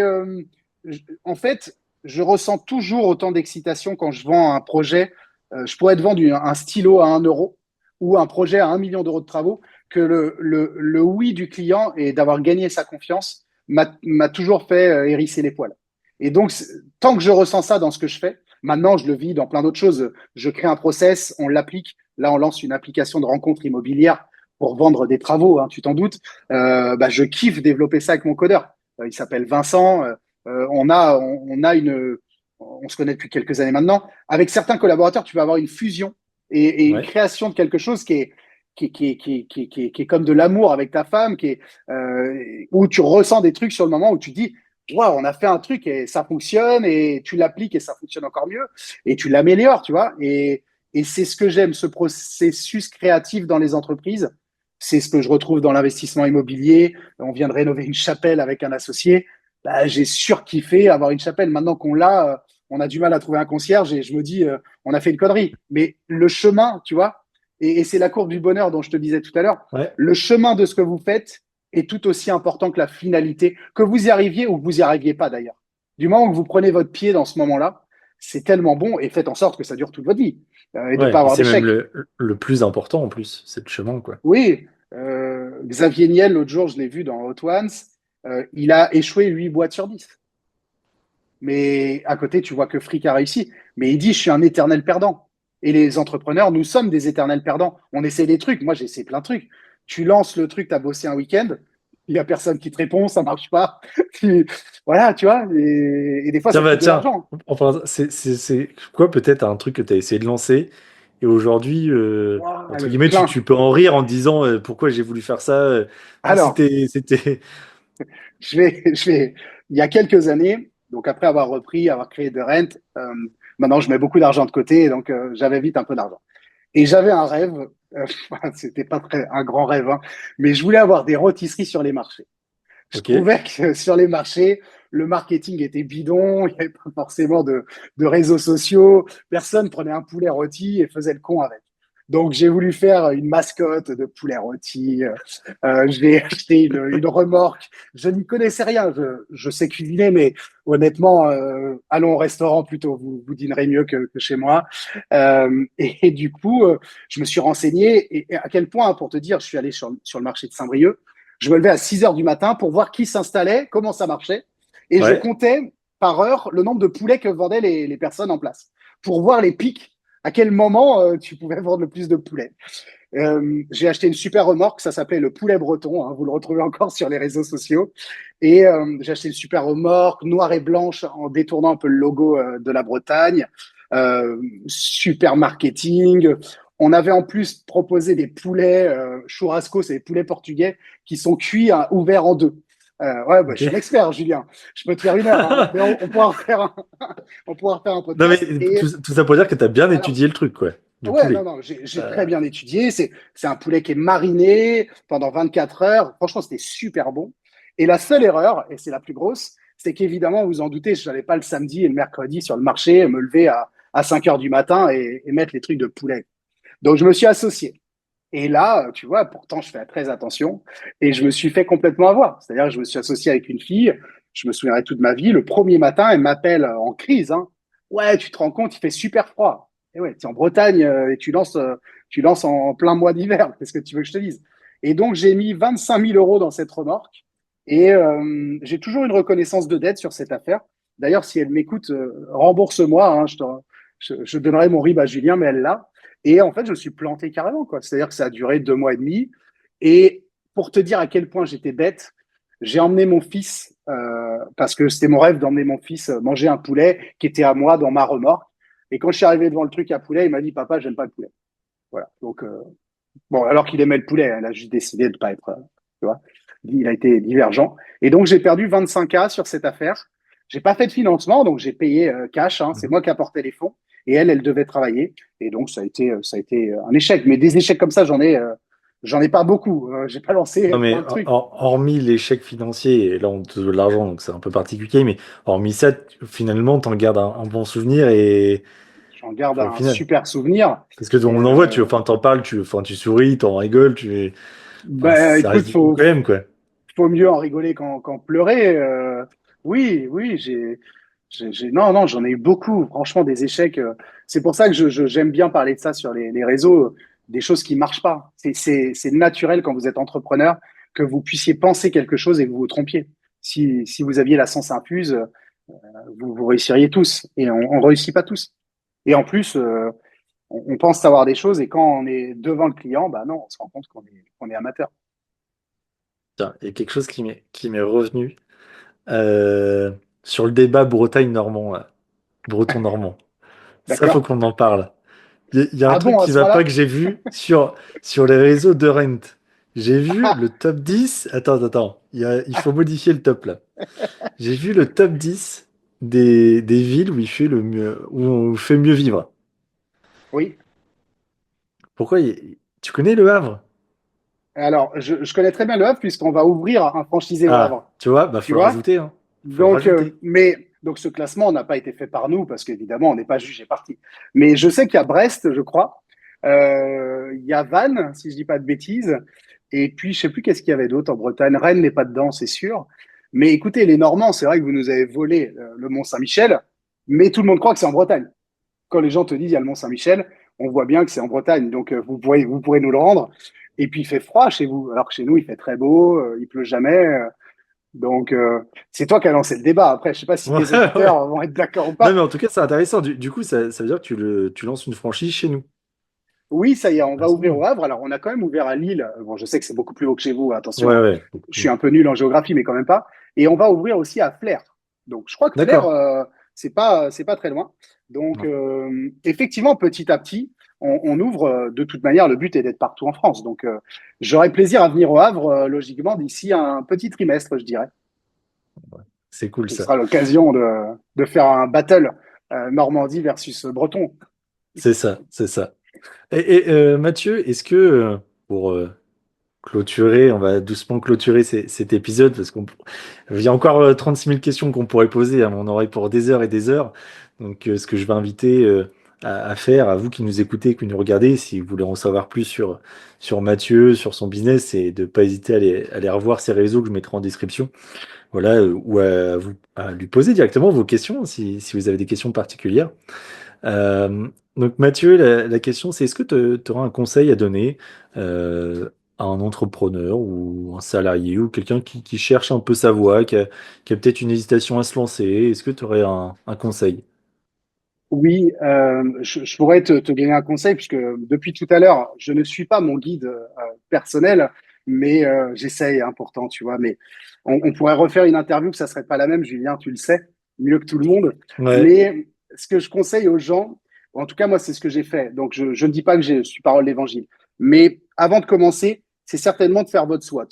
en fait, je ressens toujours autant d'excitation quand je vends un projet. Je pourrais te vendre un stylo à 1 euro ou un projet à 1 million d'euros de travaux, que le oui du client et d'avoir gagné sa confiance m'a toujours fait hérisser les poils. Et donc, tant que je ressens ça dans ce que je fais, maintenant, je le vis dans plein d'autres choses. Je crée un process, on l'applique. Là, on lance une application de rencontre immobilière pour vendre des travaux, hein, tu t'en doutes. Je kiffe développer ça avec mon codeur. Il s'appelle Vincent. On se connaît depuis quelques années maintenant. Avec certains collaborateurs, tu vas avoir une fusion et une Ouais. création de quelque chose qui est comme de l'amour avec ta femme, où tu ressens des trucs sur le moment où tu dis, waouh, on a fait un truc et ça fonctionne et tu l'appliques et ça fonctionne encore mieux et tu l'améliores, tu vois. Et c'est ce que j'aime, ce processus créatif dans les entreprises. C'est ce que je retrouve dans l'investissement immobilier. On vient de rénover une chapelle avec un associé. J'ai surkiffé avoir une chapelle. Maintenant qu'on l'a, on a du mal à trouver un concierge et je me dis, on a fait une connerie. Mais le chemin, tu vois, et c'est la courbe du bonheur dont je te disais tout à l'heure, Ouais. le chemin de ce que vous faites est tout aussi important que la finalité, que vous y arriviez ou que vous y arriviez pas d'ailleurs. Du moment que vous prenez votre pied dans ce moment-là, c'est tellement bon et faites en sorte que ça dure toute votre vie et de ne Ouais. pas Et avoir c'est même d'échec. le plus important en plus. C'est le chemin, quoi. Oui, Xavier Niel, l'autre jour, je l'ai vu dans Hot Ones, il a échoué 8 boîtes sur 10. Mais à côté, tu vois que Frick a réussi. Mais il dit, je suis un éternel perdant. Et les entrepreneurs, nous sommes des éternels perdants. On essaie des trucs. Moi, j'essaie plein de trucs. tu lances le truc, tu as bossé un week-end, il n'y a personne qui te répond, ça marche pas. Tu- voilà, tu vois, et des fois, Tiens, ça te bah, coûte de tiens, l'argent. enfin, c'est quoi peut-être un truc que tu as essayé de lancer et aujourd'hui, Ouah, il y entre en a guillemets, tu, plein. tu peux en rire en te disant pourquoi j'ai voulu faire ça. Ah, Alors, c'était. il y a quelques années, donc après avoir repris, avoir créé de Rent, maintenant je mets beaucoup d'argent de côté, donc j'avais vite un peu d'argent. Et j'avais un rêve, c'était pas très, un grand rêve, hein, mais je voulais avoir des rôtisseries sur les marchés. Je Ok. trouvais que sur les marchés, le marketing était bidon, il n'y avait pas forcément de réseaux sociaux, personne prenait un poulet rôti et faisait le con avec. Donc j'ai voulu faire une mascotte de poulet rôti, j'ai acheté une remorque, je n'y connaissais rien, je sais cuisiner, mais honnêtement, allons au restaurant plutôt, vous dînerez mieux que chez moi. Et du coup, je me suis renseigné, et à quel point, pour te dire, je suis allé sur le marché de Saint-Brieuc, je me levais à 6 heures du matin pour voir qui s'installait, comment ça marchait. Et je Ouais. comptais par heure le nombre de poulets que vendaient les personnes en place pour voir les pics, à quel moment tu pouvais vendre le plus de poulets. J'ai acheté une super remorque, ça s'appelait le poulet breton, hein, vous le retrouvez encore sur les réseaux sociaux. Et j'ai acheté une super remorque, noire et blanche, en détournant un peu le logo de la Bretagne. Super marketing. On avait en plus proposé des poulets churrasco, c'est des poulets portugais qui sont cuits hein, ouverts en deux. Ouais, bah, je suis Ok. l'expert, Julien. Je peux te faire une heure, hein, mais on pourra refaire on pourra refaire un Non, mais podcast. Et tout ça pour dire que tu as bien alors, étudié le truc, quoi, du ouais, non, poulet. non, j'ai très Euh, bien étudié. C'est un poulet qui est mariné pendant 24 heures. Franchement, c'était super bon. Et la seule erreur, et c'est la plus grosse, c'est qu'évidemment, vous en doutez, je n'allais pas le samedi et le mercredi sur le marché me lever à 5 heures du matin et mettre les trucs de poulet. Donc, je me suis associé. Et là, tu vois, pourtant, je fais très attention et je me suis fait complètement avoir. C'est-à-dire que je me suis associé avec une fille, je me souviendrai toute ma vie. Le premier matin, elle m'appelle en crise, hein. Ouais, tu te rends compte, il fait super froid. Et ouais, tu es en Bretagne et tu lances en plein mois d'hiver. Qu'est-ce que tu veux que je te dise? Et donc, j'ai mis 25 000 euros dans cette remorque et j'ai toujours une reconnaissance de dette sur cette affaire. D'ailleurs, si elle m'écoute, rembourse-moi, hein, je donnerai mon RIB à Julien, mais elle l'a. Et en fait, je me suis planté carrément, quoi. C'est-à-dire que ça a duré 2 mois et demi. Et pour te dire à quel point j'étais bête, j'ai emmené mon fils, parce que c'était mon rêve d'emmener mon fils manger un poulet qui était à moi dans ma remorque. Et quand je suis arrivé devant le truc à poulet, il m'a dit, Papa, j'aime pas le poulet. Voilà. Donc, bon, alors qu'il aimait le poulet, hein, il a juste décidé de pas être, tu vois, il a été divergent. Et donc, j'ai perdu 25K sur cette affaire. J'ai pas fait de financement, donc j'ai payé cash, hein. C'est mhm. moi qui apportais les fonds. Et elle devait travailler. Et donc, ça a été un échec. Mais des échecs comme ça, j'en ai pas beaucoup. J'ai pas lancé Non, mais plein de trucs. hormis l'échec financier, et là on te donne de l'argent, donc c'est un peu particulier, mais hormis ça, finalement, t'en gardes un bon souvenir et J'en garde enfin, au un final. super souvenir. Parce que Et, on en voit, enfin, t'en parles, enfin, tu souris, t'en rigoles, enfin, bah, ça reste écoute, du bon quand même, quoi. faut mieux en rigoler qu'en pleurer. Oui, oui, non, non, j'en ai eu beaucoup. Franchement, des échecs. C'est pour ça que j'aime bien parler de ça sur les réseaux, des choses qui marchent pas. C'est naturel quand vous êtes entrepreneur que vous puissiez penser quelque chose et que vous vous trompiez. Si vous aviez la sens infuse, vous réussiriez tous. Et on réussit pas tous. Et en plus, on pense savoir des choses et quand on est devant le client, bah non, on se rend compte qu'on est amateur. Tiens, il y a quelque chose qui m'est revenu euh, sur le débat Bretagne-Normand, là. Breton-Normand. Ça, faut D'accord? qu'on en parle. Il y a un Ah truc bon, à qui ce va pas point-là? que j'ai vu sur les réseaux de Rent. J'ai vu le top 10. Attends. Il faut modifier le top là. J'ai vu le top 10 des villes où il fait le mieux, où on fait mieux vivre. Oui. Pourquoi tu connais Le Havre? Alors, je connais très bien le Havre puisqu'on va ouvrir un franchisé au Ah, Havre. tu vois, bah Tu faut le vois? rajouter, hein. Faut le Donc, rajouter. donc ce classement n'a pas été fait par nous parce qu'évidemment, on n'est pas jugé parti. Mais je sais qu'il y a Brest, je crois. Il y a Vannes, si je dis pas de bêtises. Et puis, je sais plus qu'est-ce qu'il y avait d'autre en Bretagne. Rennes n'est pas dedans, c'est sûr. Mais écoutez, les Normands, c'est vrai que vous nous avez volé le Mont-Saint-Michel, mais tout le monde croit que c'est en Bretagne. Quand les gens te disent il y a le Mont-Saint-Michel, on voit bien que c'est en Bretagne. Donc, vous pourrez nous le rendre. Et puis, il fait froid chez vous, alors que chez nous, il fait très beau, il pleut jamais. Donc, c'est toi qui as lancé le débat. Après, je sais pas si Ouais, tes ouais. auditeurs vont être d'accord ou Non, mais pas. en tout cas, c'est intéressant. Du coup, ça veut dire que tu lances une franchise chez nous. Oui, ça y est, on Ah, va c'est ouvrir bon. au Havre. Alors, on a quand même ouvert à Lille. Bon, je sais que c'est beaucoup plus haut que chez vous, attention, Ouais, hein. ouais. Je suis un peu nul en géographie, mais quand même pas. Et on va ouvrir aussi à Flers. Donc, je crois que Flers, D'accord. c'est pas très loin. Donc, effectivement, petit à petit, on ouvre. De toute manière, le but est d'être partout en France. Donc, j'aurai plaisir à venir au Havre, logiquement, d'ici un petit trimestre, je dirais. C'est cool Ce ça. sera l'occasion de faire un battle Normandie versus Breton. C'est ça, c'est ça. Mathieu, est-ce que pour clôturer, on va doucement clôturer cet épisode parce il y a encore 36 000 questions qu'on pourrait poser, hein, mais on aurait pour des heures et des heures. Donc, ce que je vais inviter à faire, à vous qui nous écoutez, qui nous regardez, si vous voulez en savoir plus sur Mathieu, sur son business, c'est de ne pas hésiter à aller revoir ses réseaux que je mettrai en description. Voilà, ou à lui poser directement vos questions si vous avez des questions particulières. Donc Mathieu, la question c'est est-ce que tu auras un conseil à donner à un entrepreneur ou un salarié ou quelqu'un qui cherche un peu sa voie, qui a peut-être une hésitation à se lancer? Est-ce que tu aurais un conseil? Oui, je pourrais te donner un conseil puisque depuis tout à l'heure, je ne suis pas mon guide personnel, mais j'essaye, hein, pourtant, tu vois. Mais on pourrait refaire une interview, que ça serait pas la même, Julien, tu le sais, mieux que tout le monde. Ouais. Mais ce que je conseille aux gens, en tout cas moi, c'est ce que j'ai fait. Donc je ne dis pas que je suis parole d'évangile, mais avant de commencer, c'est certainement de faire votre SWOT,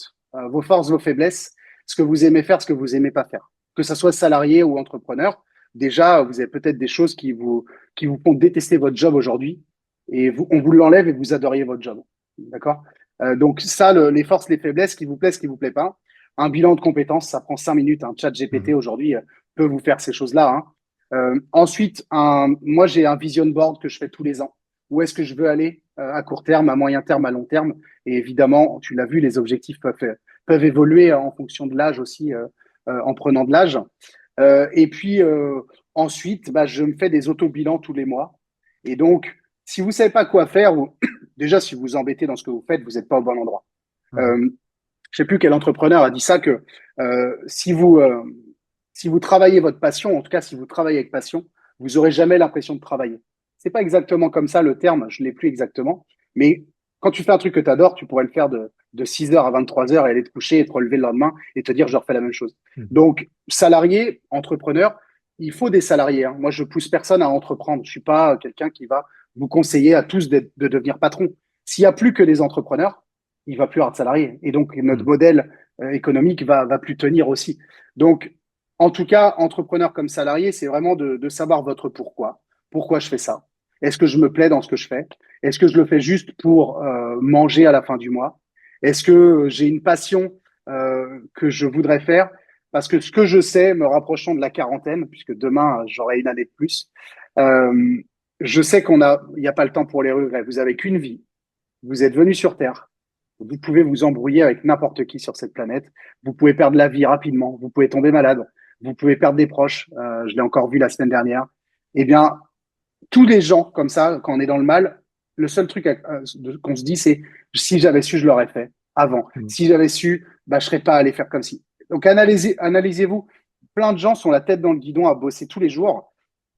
vos forces, vos faiblesses, ce que vous aimez faire, ce que vous aimez pas faire, que ça soit salarié ou entrepreneur. Déjà, vous avez peut-être des choses qui vous font détester votre job aujourd'hui et on vous l'enlève et vous adoriez votre job. D'accord? Donc, ça, les forces, les faiblesses, ce qui vous plaît, ce qui vous plaît pas. Un bilan de compétences, ça prend 5 minutes. Un chat GPT Mhm. aujourd'hui peut vous faire ces choses-là, hein. Ensuite, moi, j'ai un vision board que je fais tous les ans. Où est-ce que je veux aller à court terme, à moyen terme, à long terme? Et évidemment, tu l'as vu, les objectifs peuvent évoluer en fonction de l'âge aussi, en prenant de l'âge. Et puis ensuite, bah, je me fais des auto-bilans tous les mois. Et donc, si vous ne savez pas quoi faire, ou déjà si vous vous embêtez dans ce que vous faites, vous n'êtes pas au bon endroit. Mhm. Euh, je ne sais plus quel entrepreneur a dit ça, que si vous travaillez votre passion, en tout cas si vous travaillez avec passion, vous n'aurez jamais l'impression de travailler. C'est pas exactement comme ça le terme, je ne l'ai plus exactement, mais quand tu fais un truc que tu adores, tu pourrais le faire de 6 heures à 23 heures et aller te coucher et te relever le lendemain et te dire je refais la même chose. Mhm. Donc, salarié, entrepreneur, il faut des salariés, hein. Moi, je pousse personne à entreprendre. Je suis pas quelqu'un qui va vous conseiller à tous de devenir patron. S'il n'y a plus que des entrepreneurs, il va plus avoir de salariés. Et donc, notre Mhm. modèle économique va plus tenir aussi. Donc, en tout cas, entrepreneur comme salarié, c'est vraiment de savoir votre pourquoi. Pourquoi je fais ça? Est-ce que je me plais dans ce que je fais? Est-ce que je le fais juste pour manger à la fin du mois? Est-ce que j'ai une passion que je voudrais faire? Parce que ce que je sais, me rapprochant de la quarantaine, puisque demain j'aurai une année de plus, euh, je sais il n'y a pas le temps pour les regrets. Vous avez qu'une vie. Vous êtes venu sur Terre. Vous pouvez vous embrouiller avec n'importe qui sur cette planète. Vous pouvez perdre la vie rapidement. Vous pouvez tomber malade. Vous pouvez perdre des proches. Je l'ai encore vu la semaine dernière. Eh bien, tous les gens comme ça, quand on est dans le mal, le seul truc qu'on se dit, c'est si j'avais su, je l'aurais fait avant. Mhm. Si j'avais su, bah, je serais pas allé faire comme si. Donc, analysez-vous. Plein de gens sont la tête dans le guidon à bosser tous les jours.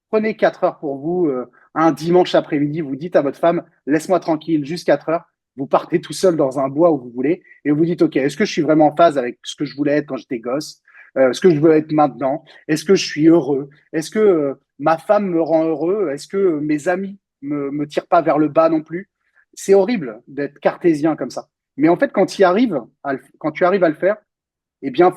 Prenez 4 heures pour vous, un dimanche après-midi, vous dites à votre femme, laisse-moi tranquille, juste 4 heures. Vous partez tout seul dans un bois où vous voulez et vous dites, OK, est-ce que je suis vraiment en phase avec ce que je voulais être quand j'étais gosse? Ce que je veux être maintenant? Est-ce que je suis heureux? Est-ce que ma femme me rend heureux? Est-ce que mes amis me tirent pas vers le bas non plus? C'est horrible d'être cartésien comme ça. Mais en fait, quand tu arrives à le faire, eh bien,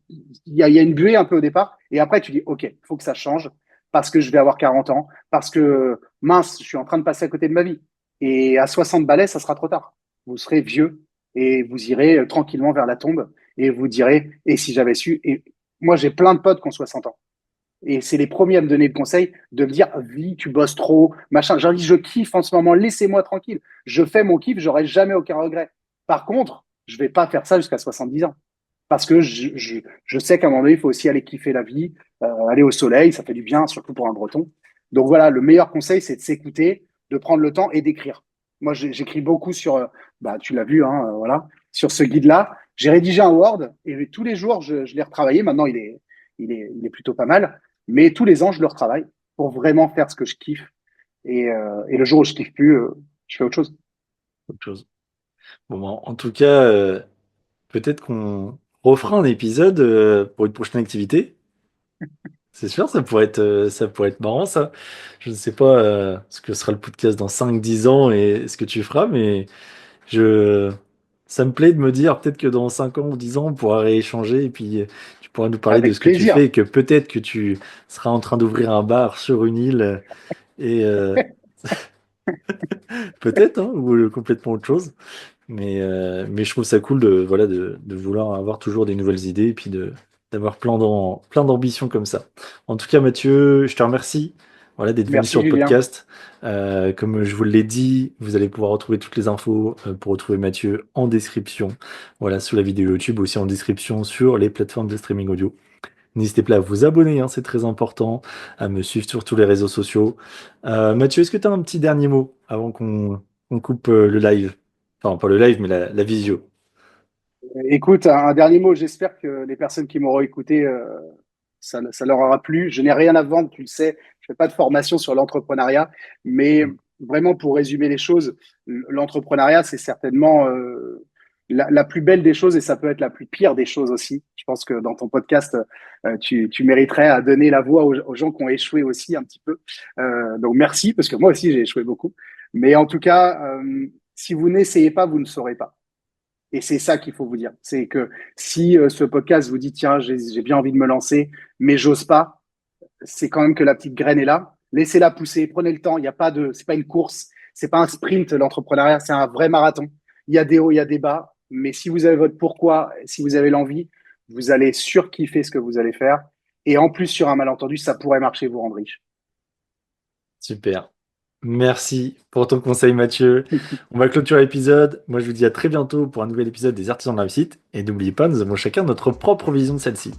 il y a une buée un peu au départ. Et après, tu dis, OK, il faut que ça change parce que je vais avoir 40 ans, parce que mince, je suis en train de passer à côté de ma vie. Et à 60 balais, ça sera trop tard. Vous serez vieux et vous irez tranquillement vers la tombe et vous direz, et si j'avais su, et moi, j'ai plein de potes qui ont 60 ans. Et c'est les premiers à me donner le conseil de me dire, vie, tu bosses trop, machin. J'ai dit, je kiffe en ce moment, laissez-moi tranquille. Je fais mon kiff, j'aurai jamais aucun regret. Par contre, je vais pas faire ça jusqu'à 70 ans. Parce que je sais qu'à un moment donné, il faut aussi aller kiffer la vie, aller au soleil, ça fait du bien, surtout pour un breton. Donc voilà, le meilleur conseil, c'est de s'écouter, de prendre le temps et d'écrire. Moi, j'écris beaucoup sur, bah, tu l'as vu, hein, voilà, sur ce guide-là. J'ai rédigé un Word et tous les jours, je l'ai retravaillé. Maintenant, il est plutôt pas mal. Mais tous les ans, je le retravaille pour vraiment faire ce que je kiffe. Et le jour où je kiffe plus, je fais autre chose. Autre chose. Bon, ben, en tout cas, peut-être qu'on refera un épisode pour une prochaine activité. C'est sûr, ça pourrait être marrant, ça. Je ne sais pas ce que sera le podcast dans 5 10 ans et ce que tu feras, mais je... ça me plaît de me dire peut-être que dans 5 ans ou 10 ans, on pourra rééchanger et puis tu pourras nous parler de Avec ce que tu plaisir. fais et que peut-être que tu seras en train d'ouvrir un bar sur une île et peut-être, hein, ou complètement autre chose. Mais je trouve ça cool voilà, de vouloir avoir toujours des nouvelles idées et puis d'avoir plein d'ambitions comme ça. En tout cas, Mathieu, je te remercie voilà, d'être venu Merci, sur le Julien. podcast. Comme je vous l'ai dit, vous allez pouvoir retrouver toutes les infos pour retrouver Mathieu en description. Voilà, sous la vidéo YouTube, aussi en description sur les plateformes de streaming audio. N'hésitez pas à vous abonner, hein, c'est très important, à me suivre sur tous les réseaux sociaux. Mathieu, est-ce que tu as un petit dernier mot avant qu'on coupe le live? Enfin, pas le live, mais la visio. Écoute, un dernier mot. J'espère que les personnes qui m'auront écouté, ça leur aura plu. Je n'ai rien à vendre, tu le sais. Je fais pas de formation sur l'entrepreneuriat, mais vraiment pour résumer les choses, l'entrepreneuriat, c'est certainement la plus belle des choses et ça peut être la plus pire des choses aussi. Je pense que dans ton podcast, tu mériterais à donner la voix aux gens qui ont échoué aussi un petit peu. Donc merci, parce que moi aussi j'ai échoué beaucoup. Mais en tout cas, si vous n'essayez pas, vous ne saurez pas. Et c'est ça qu'il faut vous dire. C'est que si ce podcast vous dit, tiens, j'ai bien envie de me lancer, mais j'ose pas, c'est quand même que la petite graine est là. Laissez-la pousser, prenez le temps. Il y a pas de, c'est pas une course, c'est pas un sprint, l'entrepreneuriat, c'est un vrai marathon. Il y a des hauts, il y a des bas. Mais si vous avez votre pourquoi, si vous avez l'envie, vous allez surkiffer ce que vous allez faire. Et en plus, sur un malentendu, ça pourrait marcher, vous rendre riche. Super. Merci pour ton conseil, Mathieu. On va clôturer l'épisode. Moi, je vous dis à très bientôt pour un nouvel épisode des Artisans de la réussite. Et n'oubliez pas, nous avons chacun notre propre vision de celle-ci.